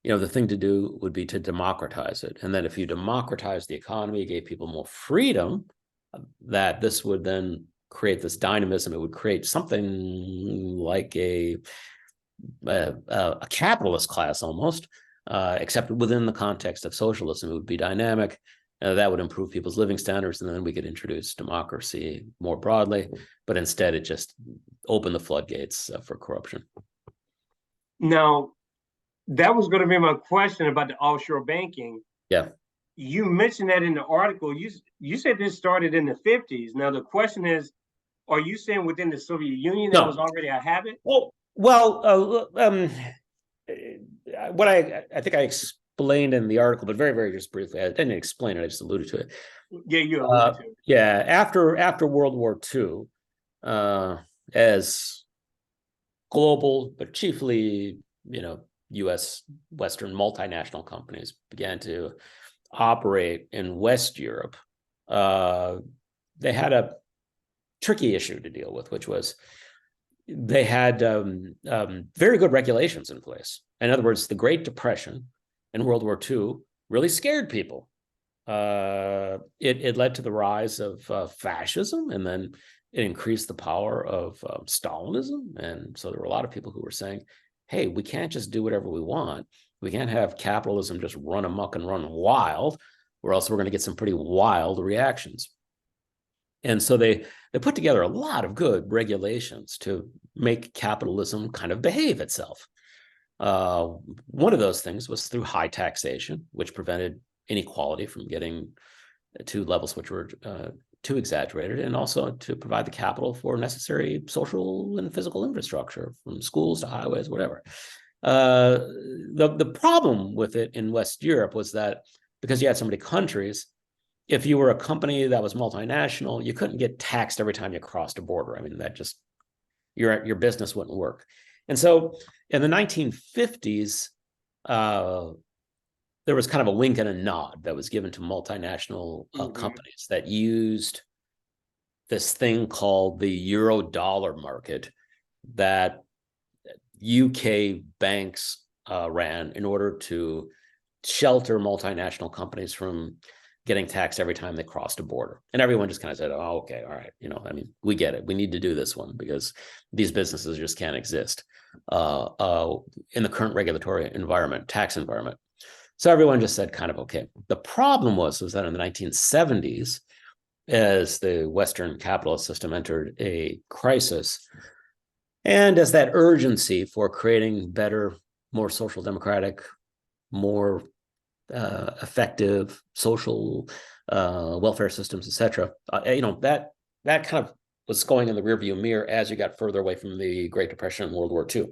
B: the thing to do would be to democratize it. And then if you democratize the economy, gave people more freedom, that this would then create this dynamism. It would create something like a capitalist class almost, except within the context of socialism. It would be dynamic. That would improve people's living standards, and then we could introduce democracy more broadly. But instead, it just opened the floodgates for corruption.
A: Now, that was going to be my question about the offshore banking.
B: Yeah.
A: You mentioned that in the article. You said this started in the 50s. Now, the question is, are you saying within the Soviet Union that was already a habit?
B: Well, what I think I explained in the article, but very, very just briefly, I didn't explain it, I just alluded to it.
A: Yeah, you alluded to it.
B: Yeah, after World War II, as global, but chiefly, U.S. Western multinational companies began to operate in West Europe, they had a tricky issue to deal with, which was they had very good regulations in place. In other words, the Great Depression and World War II really scared people. It led to the rise of fascism, and then it increased the power of Stalinism. And so there were a lot of people who were saying, hey, we can't just do whatever we want. We can't have capitalism just run amok and run wild, or else we're going to get some pretty wild reactions. And so they put together a lot of good regulations to make capitalism kind of behave itself. One of those things was through high taxation, which prevented inequality from getting to levels which were too exaggerated, and also to provide the capital for necessary social and physical infrastructure, from schools to highways, whatever. The problem with it in West Europe was that because you had so many countries, if you were a company that was multinational, you couldn't get taxed every time you crossed a border. I mean, that just, your business wouldn't work. And so in the 1950s, there was kind of a wink and a nod that was given to multinational companies that used this thing called the euro dollar market that UK banks ran in order to shelter multinational companies from getting taxed every time they crossed a border. And everyone just kind of said, oh, okay, all right. I mean, we get it. We need to do this one because these businesses just can't exist in the current regulatory environment, tax environment. So everyone just said kind of, okay. The problem was that in the 1970s, as the Western capitalist system entered a crisis, and as that urgency for creating better, more social democratic, more effective social welfare systems, et cetera, that kind of was going in the rearview mirror as you got further away from the Great Depression and World War II.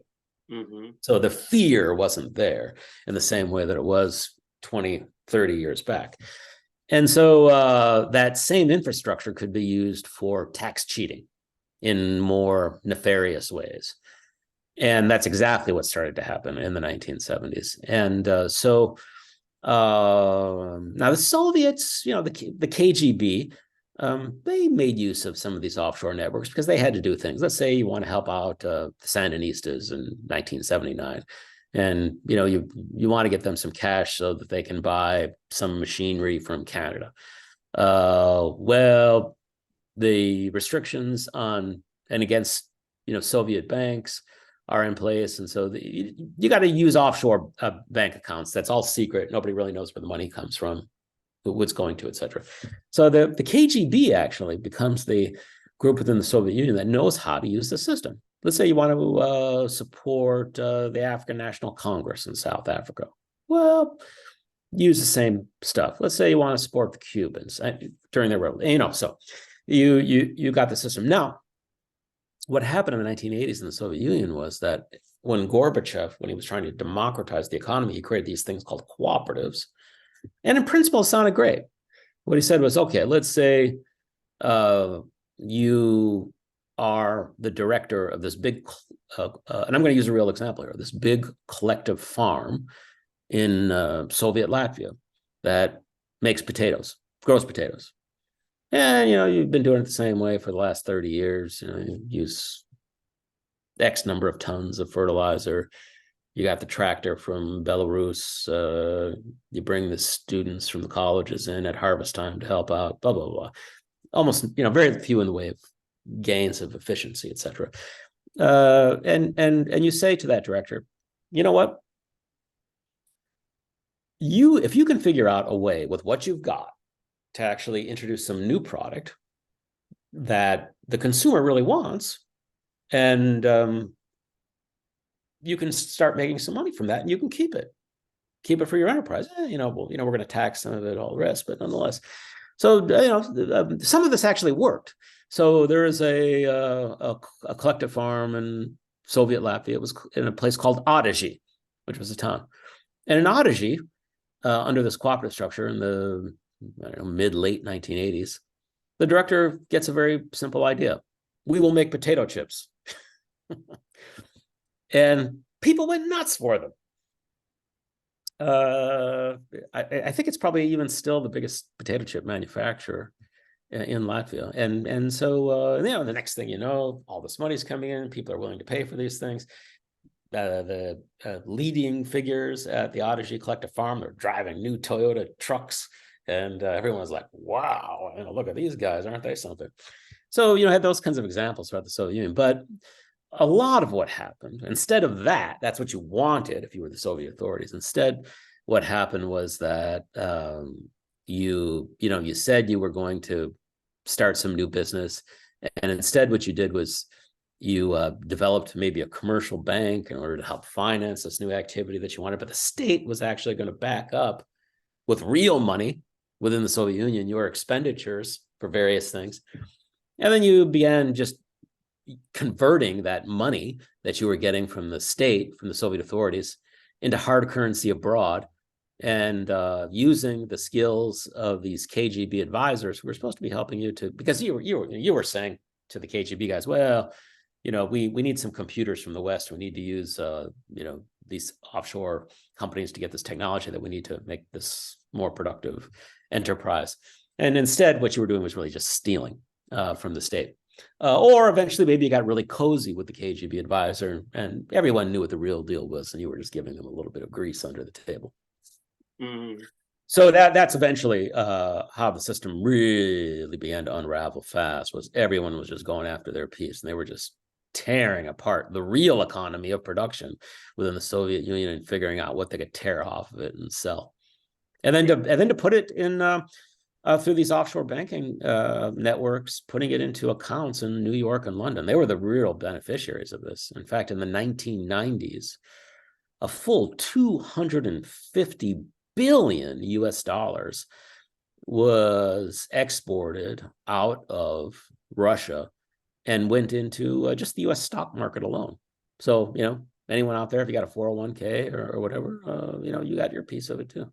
B: So the fear wasn't there in the same way that it was 20, 30 years back. And so that same infrastructure could be used for tax cheating in more nefarious ways. And that's exactly what started to happen in the 1970s. And so now the Soviets, the KGB, they made use of some of these offshore networks because they had to do things. Let's say you want to help out the Sandinistas in 1979, and you want to get them some cash so that they can buy some machinery from Canada. Well, the restrictions on and against Soviet banks are in place, and so you got to use offshore bank accounts. That's all secret. Nobody really knows where the money comes from, what's going to, et cetera. So the KGB actually becomes the group within the Soviet Union that knows how to use the system. Let's say you want to support the African National Congress in South Africa. Well, use the same stuff. Let's say you want to support the Cubans during their revolution. So you got the system. Now, what happened in the 1980s in the Soviet Union was that when Gorbachev, when he was trying to democratize the economy, he created these things called cooperatives. And in principle, it sounded great. What he said was, okay, let's say you are the director of this big, and I'm going to use a real example here, this big collective farm in Soviet Latvia that makes potatoes, grows potatoes. And, you've been doing it the same way for the last 30 years. You use X number of tons of fertilizer. You got the tractor from Belarus. You bring the students from the colleges in at harvest time to help out, blah, blah, blah. Almost, very few in the way of gains of efficiency, et cetera. And you say to that director, you know what? If you can figure out a way with what you've got to actually introduce some new product that the consumer really wants, and you can start making some money from that, and you can keep it for your enterprise. We're going to tax some of it, all the rest, but nonetheless. So, some of this actually worked. So there is a collective farm in Soviet Latvia. It was in a place called Odaji, which was a town. And in Odaji, under this cooperative structure in the mid-late 1980s, the director gets a very simple idea. We will make potato chips. And people went nuts for them. I think it's probably even still the biggest potato chip manufacturer in Latvia. And so, the next thing you know, all this money's coming in. People are willing to pay for these things. The leading figures at the Odaji Collective Farm, they're driving new Toyota trucks. And everyone's like, wow, look at these guys, aren't they something? So, had those kinds of examples throughout the Soviet Union. But a lot of what happened, instead of that's what you wanted if you were the Soviet authorities. Instead, what happened was that you said you were going to start some new business, and instead what you did was you developed maybe a commercial bank in order to help finance this new activity that you wanted, but the state was actually going to back up with real money within the Soviet Union your expenditures for various things. And then you began just converting that money that you were getting from the state, from the Soviet authorities, into hard currency abroad, and using the skills of these KGB advisors who were supposed to be helping you because you were saying to the KGB guys, well, we need some computers from the West. We need to use these offshore companies to get this technology that we need to make this more productive enterprise. And instead, what you were doing was really just stealing from the state. Or eventually, maybe you got really cozy with the KGB advisor, and everyone knew what the real deal was, and you were just giving them a little bit of grease under the table.
A: Mm.
B: So that's eventually how the system really began to unravel fast. Was everyone was just going after their piece, and they were just tearing apart the real economy of production within the Soviet Union and figuring out what they could tear off of it and sell, and then to put it in through these offshore banking networks, putting it into accounts in New York and London. They were the real beneficiaries of this. In fact, in the 1990s, a full 250 billion US dollars was exported out of Russia and went into just the U.S. stock market alone. So, anyone out there, if you got a 401k or whatever, you got your piece of it too.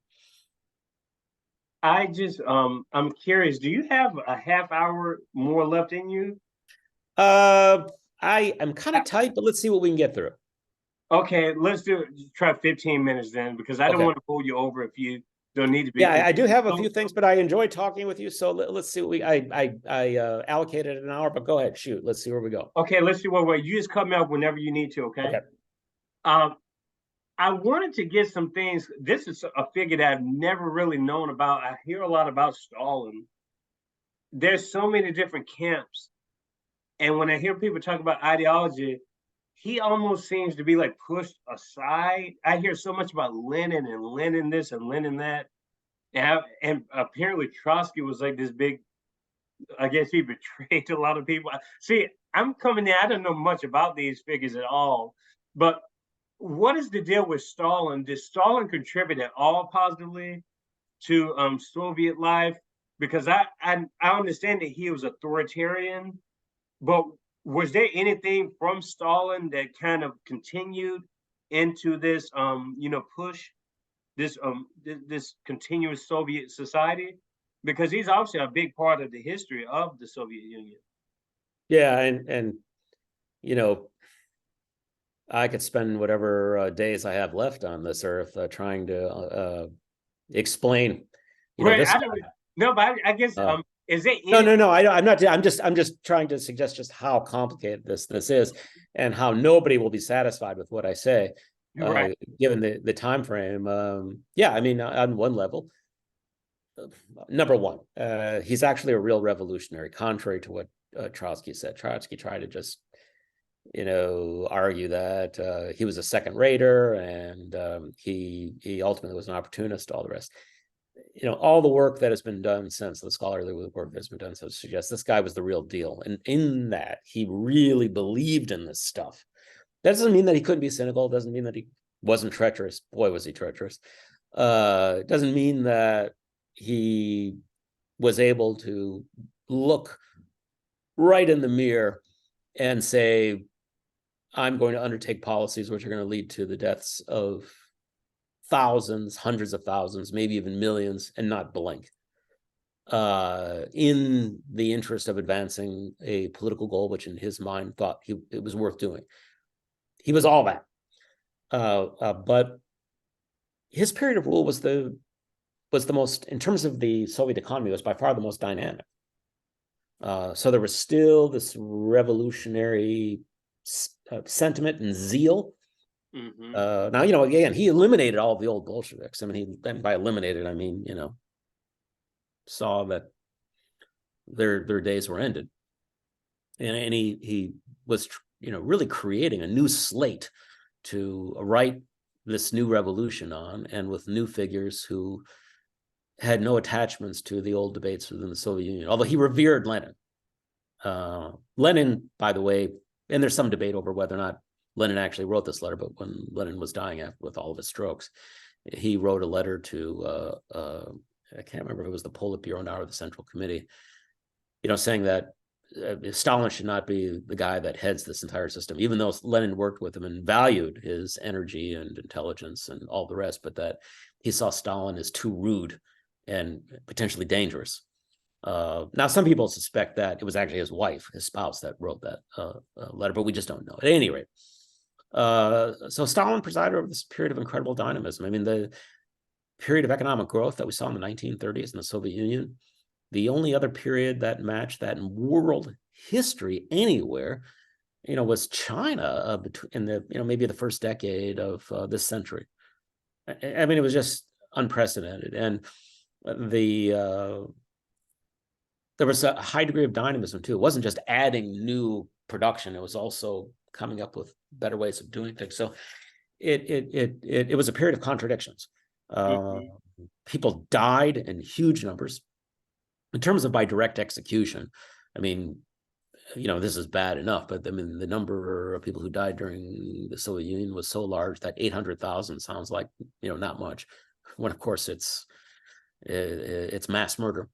A: I just, I'm curious, do you have a half hour more left in you?
B: I'm kind of tight, but let's see what we can get through.
A: Okay, let's try 15 minutes then, because I don't want to pull you over if you don't need to be.
B: Yeah, I do have a few things, but I enjoy talking with you. So let's see what I allocated an hour, but go ahead, shoot. Let's see where we go.
A: Okay, let's see where you just cut me off whenever you need to. Okay. I wanted to get some things. This is a figure that I've never really known about. I hear a lot about Stalin. There's so many different camps, and when I hear people talk about ideology, he almost seems to be like pushed aside. I hear so much about Lenin and Lenin this and Lenin that. And apparently Trotsky was like this big, I guess he betrayed a lot of people. See, I'm coming in, I don't know much about these figures at all, but what is the deal with Stalin? Did Stalin contribute at all positively to Soviet life? Because I understand that he was authoritarian, but was there anything from Stalin that kind of continued into this push, this continuous Soviet society? Because he's obviously a big part of the history of the Soviet Union.
B: Yeah, and I could spend whatever days I have left on this earth trying to explain.
A: Right. No, but I guess is it?
B: No. I'm not. I'm just trying to suggest just how complicated this is, and how nobody will be satisfied with what I say,
A: right.
B: Given the time frame. Yeah, I mean, on one level, number one, he's actually a real revolutionary, contrary to what Trotsky said. Trotsky tried to just, argue that he was a second rater, and he ultimately was an opportunist. All the rest. All the work that has been done since, the scholarly work that's been done since, suggests this guy was the real deal. And in that, he really believed in this stuff. That doesn't mean that he couldn't be cynical. It doesn't mean that he wasn't treacherous. Boy, was he treacherous. It doesn't mean that he was able to look right in the mirror and say, I'm going to undertake policies which are going to lead to the deaths of thousands, hundreds of thousands, maybe even millions, and not blink, in the interest of advancing a political goal, which in his mind thought it was worth doing. He was all that. But his period of rule was the most, in terms of the Soviet economy, was by far the most dynamic. So there was still this revolutionary sentiment and zeal.
A: Mm-hmm.
B: Now, again, he eliminated all of the old Bolsheviks. I mean, by eliminated, I mean, saw that their days were ended. and he was, really creating a new slate to write this new revolution on, and with new figures who had no attachments to the old debates within the Soviet Union, although he revered Lenin. Lenin, by the way, and there's some debate over whether or not Lenin actually wrote this letter, but when Lenin was dying with all of his strokes, he wrote a letter to, I can't remember if it was the Politburo now or the Central Committee, saying that Stalin should not be the guy that heads this entire system, even though Lenin worked with him and valued his energy and intelligence and all the rest, but that he saw Stalin as too rude and potentially dangerous. Now, some people suspect that it was actually his wife, his spouse, that wrote that letter, but we just don't know. At any rate, so Stalin presided over this period of incredible dynamism. I mean, the period of economic growth that we saw in the 1930s in the Soviet Union, the only other period that matched that in world history anywhere, was China in the, maybe the first decade of this century. I mean, it was just unprecedented. And there was a high degree of dynamism too. It wasn't just adding new production; it was also coming up with better ways of doing things. So it was a period of contradictions. People died in huge numbers. In terms of by direct execution, I mean, this is bad enough, but I mean, the number of people who died during the Soviet Union was so large that 800,000 sounds like, not much, when of course it's mass murder.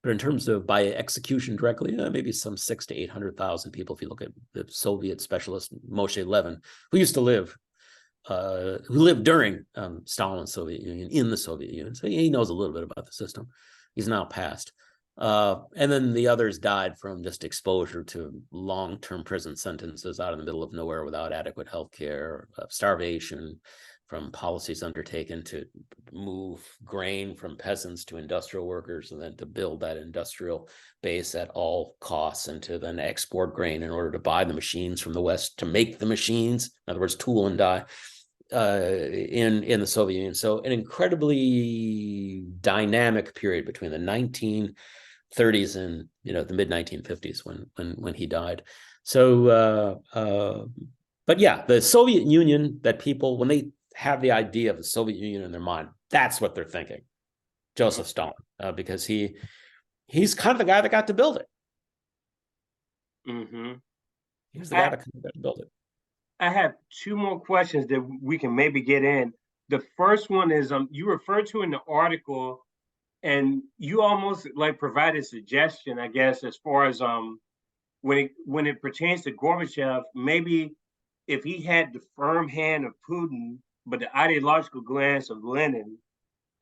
B: But in terms of by execution directly, maybe some 600,000 to 800,000 people. If you look at the Soviet specialist Moshe Levin, who used to live, who lived during Stalin's Soviet Union, in the Soviet Union, so he knows a little bit about the system. He's now passed. And then the others died from just exposure to long-term prison sentences out in the middle of nowhere without adequate health care, starvation, from policies undertaken to move grain from peasants to industrial workers, and then to build that industrial base at all costs, and to then export grain in order to buy the machines from the West to make the machines, in other words, tool and die, in the Soviet Union. So an incredibly dynamic period between the 1930s and the mid 1950s when he died. So, but yeah, the Soviet Union, that people, when they have the idea of the Soviet Union in their mind, that's what they're thinking, Joseph Stalin, because he's kind of the guy that got to build it.
A: Mm-hmm.
B: He's the guy that got to build it.
A: I have two more questions that we can maybe get in. The first one is you referred to in the article, and you almost like provided a suggestion, I guess, as far as when it pertains to Gorbachev, maybe if he had the firm hand of Putin but the ideological glance of Lenin.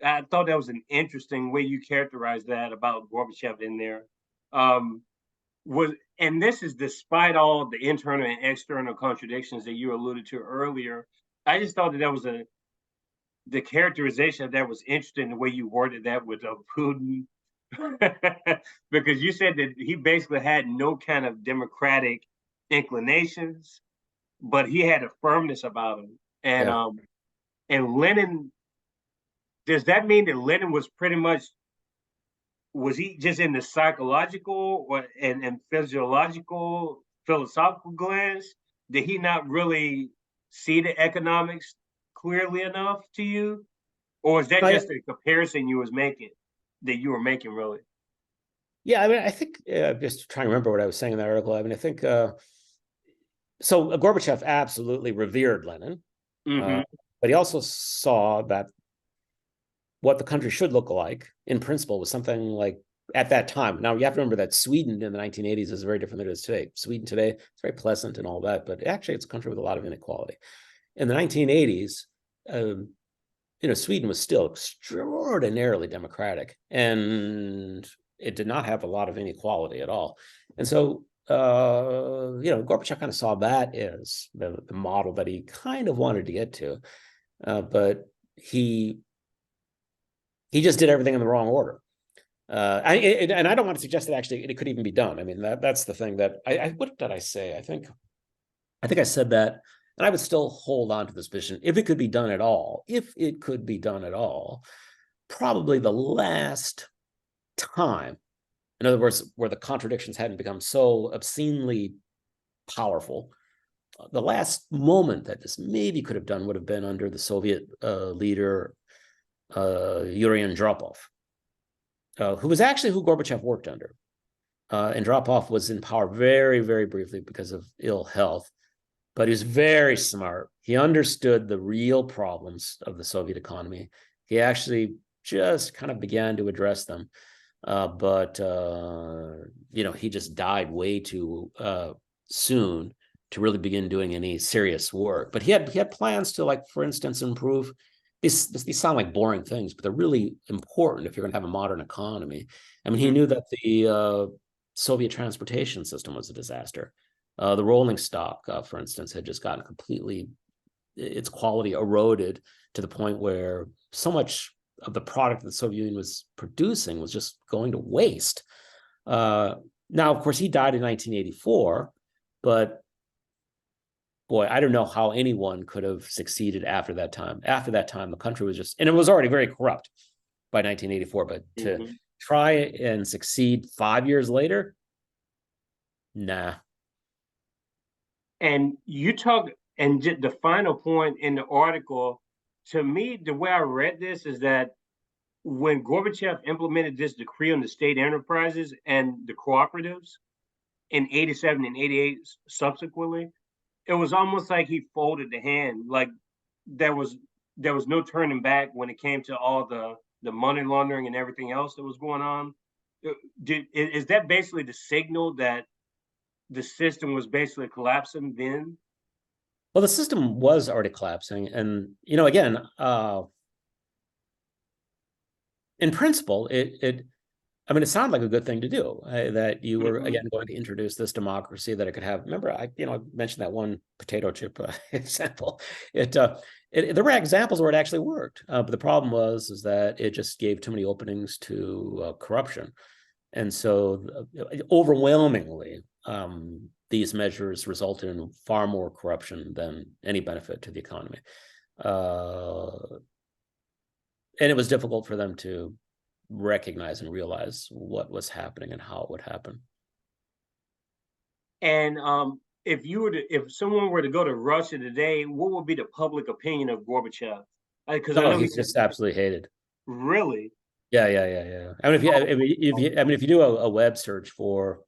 A: I thought that was an interesting way you characterized that about Gorbachev in there. And this is despite all the internal and external contradictions that you alluded to earlier. I just thought that was the characterization of that was interesting, the way you worded that with Putin, because you said that he basically had no kind of democratic inclinations, but he had a firmness about him. And
B: Yeah.
A: And Lenin, does that mean that Lenin was pretty much, was he just in the psychological and physiological, philosophical glance? Did he not really see the economics clearly enough to you? Or is that just a comparison you were making, really?
B: Yeah, I mean, I think, just trying to remember what I was saying in that article. I mean, I think, so Gorbachev absolutely revered Lenin, but he also saw that what the country should look like, in principle, was something like, at that time. Now, you have to remember that Sweden in the 1980s is very different than it is today. Sweden today, it's very pleasant and all that, but actually it's a country with a lot of inequality. In the 1980s, Sweden was still extraordinarily democratic, and it did not have a lot of inequality at all. And so, Gorbachev kind of saw that as the model that he kind of wanted to get to, but he just did everything in the wrong order. And I don't want to suggest that actually it could even be done. I mean, that's the thing that what did I say? I think I said that, and I would still hold on to this position. If it could be done at all, probably the last time In other words, where the contradictions hadn't become so obscenely powerful. The last moment that this maybe could have done would have been under the Soviet leader, Yuri Andropov, who was actually who Gorbachev worked under. Andropov was in power very, very briefly because of ill health, but he was very smart. He understood the real problems of the Soviet economy. He actually just kind of began to address them. But he just died way too soon to really begin doing any serious work. But he had plans to, like, for instance, improve. These sound like boring things, but they're really important if you're going to have a modern economy. I mean, he knew that the Soviet transportation system was a disaster. The rolling stock, for instance, had just gotten completely, its quality eroded to the point where so much of the product that the Soviet Union was producing was just going to waste. Now, of course, he died in 1984, but boy, I don't know how anyone could have succeeded after that time. After that time, the country was just, and it was already very corrupt by 1984, but to try and succeed 5 years later, nah.
A: And you talk, and the final point in the article, to me, the way I read this is that when Gorbachev implemented this decree on the state enterprises and the cooperatives in 87 and 88 subsequently, it was almost like he folded the hand. Like there was no turning back when it came to all the money laundering and everything else that was going on. Is that basically the signal that the system was basically collapsing then?
B: Well, the system was already collapsing. And, again, in principle, it sounded like a good thing to do, that you were, again, going to introduce this democracy, that it could have, remember, I mentioned that one potato chip example. There were examples where it actually worked. But the problem is that it just gave too many openings to corruption. And so overwhelmingly, these measures resulted in far more corruption than any benefit to the economy. And it was difficult for them to recognize and realize what was happening and how it would happen.
A: And if someone were to go to Russia today, what would be the public opinion of Gorbachev? Because I know
B: he's just absolutely hated.
A: Really?
B: Yeah. I mean, if you do a web search for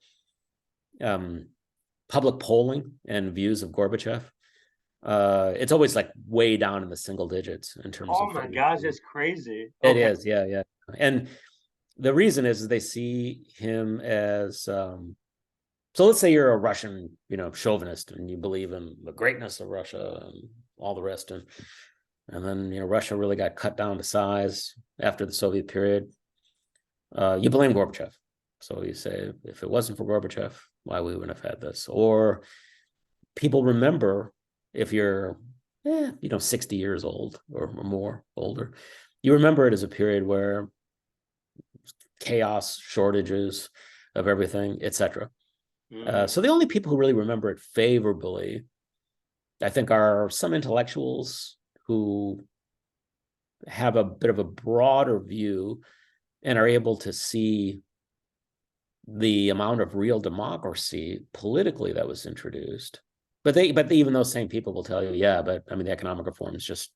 B: public polling and views of Gorbachev, it's always like way down in the single digits in terms of.
A: Oh my gosh, that's crazy.
B: It is, yeah. And the reason is they see him as so let's say you're a Russian, chauvinist, and you believe in the greatness of Russia and all the rest, and then Russia really got cut down to size after the Soviet period. You blame Gorbachev. So you say, if it wasn't for Gorbachev, why we wouldn't have had this? Or people remember, if you're 60 years old or more, older, you remember it as a period where chaos, shortages of everything, etc. So the only people who really remember it favorably, I think, are some intellectuals who have a bit of a broader view and are able to see the amount of real democracy politically that was introduced. But even those same people will tell you, the economic reforms just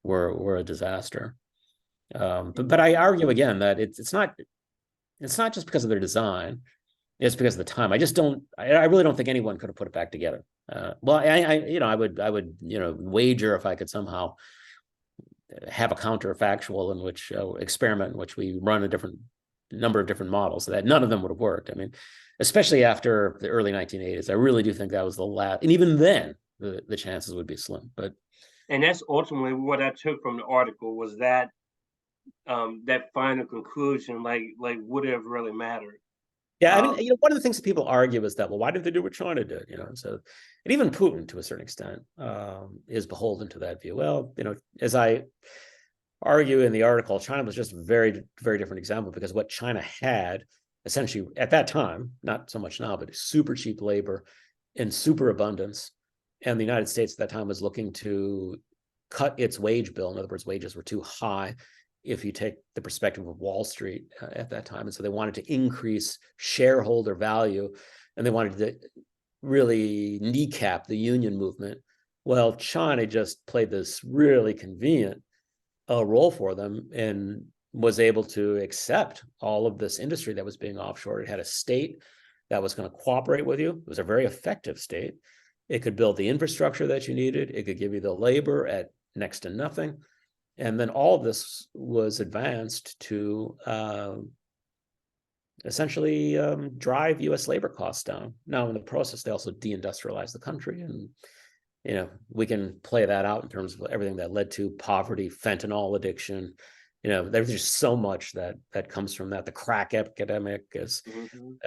B: were a disaster. But I argue again that it's not just because of their design; it's because of the time. I really don't think anyone could have put it back together. I would wager, if I could somehow have a counterfactual in which experiment in which we run a different number of different models, that none of them would have worked. I mean, especially after the early 1980s, I really do think that was the last. And even then, the chances would be slim.
A: And that's ultimately what I took from the article, was that that final conclusion, like would it have really mattered?
B: Yeah, one of the things that people argue is that, well, why did they do what China did? So, and even Putin, to a certain extent, is beholden to that view. Well, as I argue in the article, China was just a very, very different example, because what China had essentially at that time, not so much now, but super cheap labor in super abundance. And the United States at that time was looking to cut its wage bill. In other words, wages were too high. if you take the perspective of Wall Street at that time. And so they wanted to increase shareholder value, and they wanted to really kneecap the union movement. Well, China just played this really convenient role for them and was able to accept all of this industry that was being offshored. It had a state that was going to cooperate with you. It was a very effective state. It could build the infrastructure that you needed. It could give you the labor at next to nothing. And then all of this was advanced to essentially drive U.S. labor costs down. Now, in the process, they also deindustrialized the country. And, you know, we can play that out in terms of everything that led to poverty, fentanyl addiction. You know, there's just so much that comes from that. The crack epidemic is, you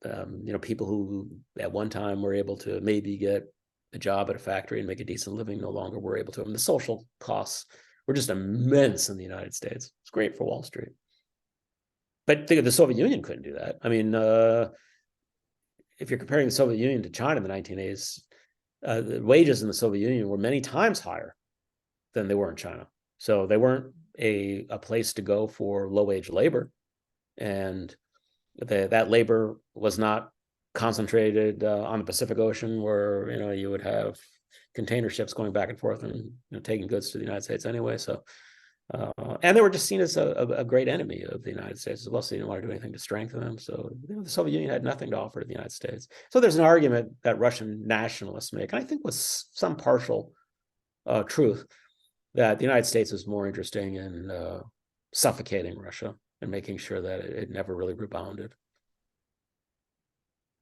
B: know, people who at one time were able to maybe get a job at a factory and make a decent living no longer were able to. And the social costs were just immense in the United States. It's great for Wall Street. But think of the Soviet Union couldn't do that. I mean, if you're comparing the Soviet Union to China in the 1980s, the wages in the Soviet Union were many times higher than they were in China. So they weren't a place to go for low-wage labor. And that labor was not concentrated on the Pacific Ocean, where, you know, you would have container ships going back and forth and, you know, taking goods to the United States anyway. So, and they were just seen as a great enemy of the United States as well. So you didn't want to do anything to strengthen them. So, you know, the Soviet Union had nothing to offer to the United States. So there's an argument that Russian nationalists make, and I think with some partial truth, that the United States is more interesting in suffocating Russia and making sure that it never really rebounded.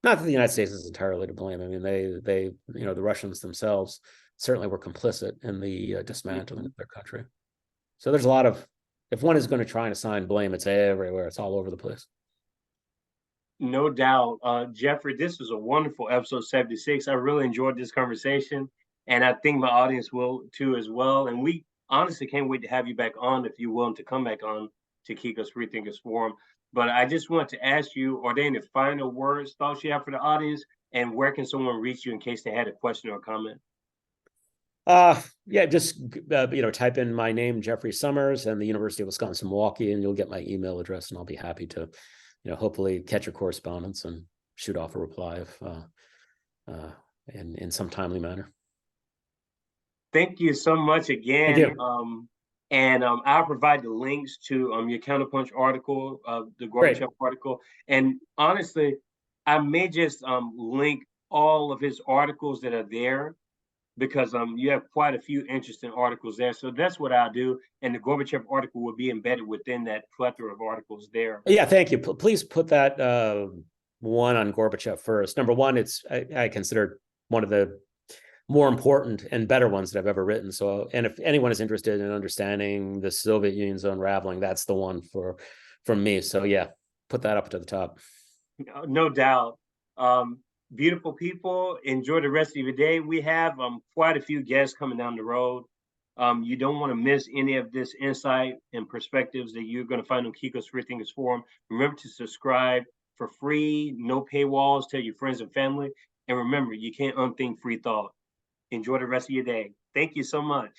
B: Not that the United States is entirely to blame. I mean, they you know, the Russians themselves certainly were complicit in the dismantling of their country. So there's a lot of, if one is going to try and assign blame, it's everywhere. It's all over the place.
A: No doubt. Jeffrey, this was a wonderful episode 76. I really enjoyed this conversation, and I think my audience will too as well. And we honestly can't wait to have you back on if you're willing to come back on to Kiko's Free Thinkers Forum. But I just want to ask you, are there any final words, thoughts you have for the audience, and where can someone reach you in case they had a question or a comment?
B: Yeah, just you know, type in my name, Jeffrey Sommers, and the University of Wisconsin-Milwaukee, and you'll get my email address, and I'll be happy to, you know, hopefully catch your correspondence and shoot off a reply if, in some timely manner.
A: Thank you so much again.
B: Thank you.
A: I'll provide the links to your Counterpunch article, the Gorbachev
B: Great.
A: article. And honestly, I may just link all of his articles that are there, because you have quite a few interesting articles there. So that's what I'll do. And the Gorbachev article will be embedded within that plethora of articles there.
B: Yeah, thank you. Please put that one on Gorbachev first. Number one, it's I consider one of the more important and better ones that I've ever written. So, and if anyone is interested in understanding the Soviet Union's unraveling, that's the one from me. So yeah, put that up to the top.
A: No doubt. Beautiful people, enjoy the rest of your day. We have quite a few guests coming down the road. You don't want to miss any of this insight and perspectives that you're going to find on Kiko's Free Thinkers Forum. Remember to subscribe for free, no paywalls. Tell your friends and family. And remember, you can't unthink free thought. Enjoy the rest of your day. Thank you so much.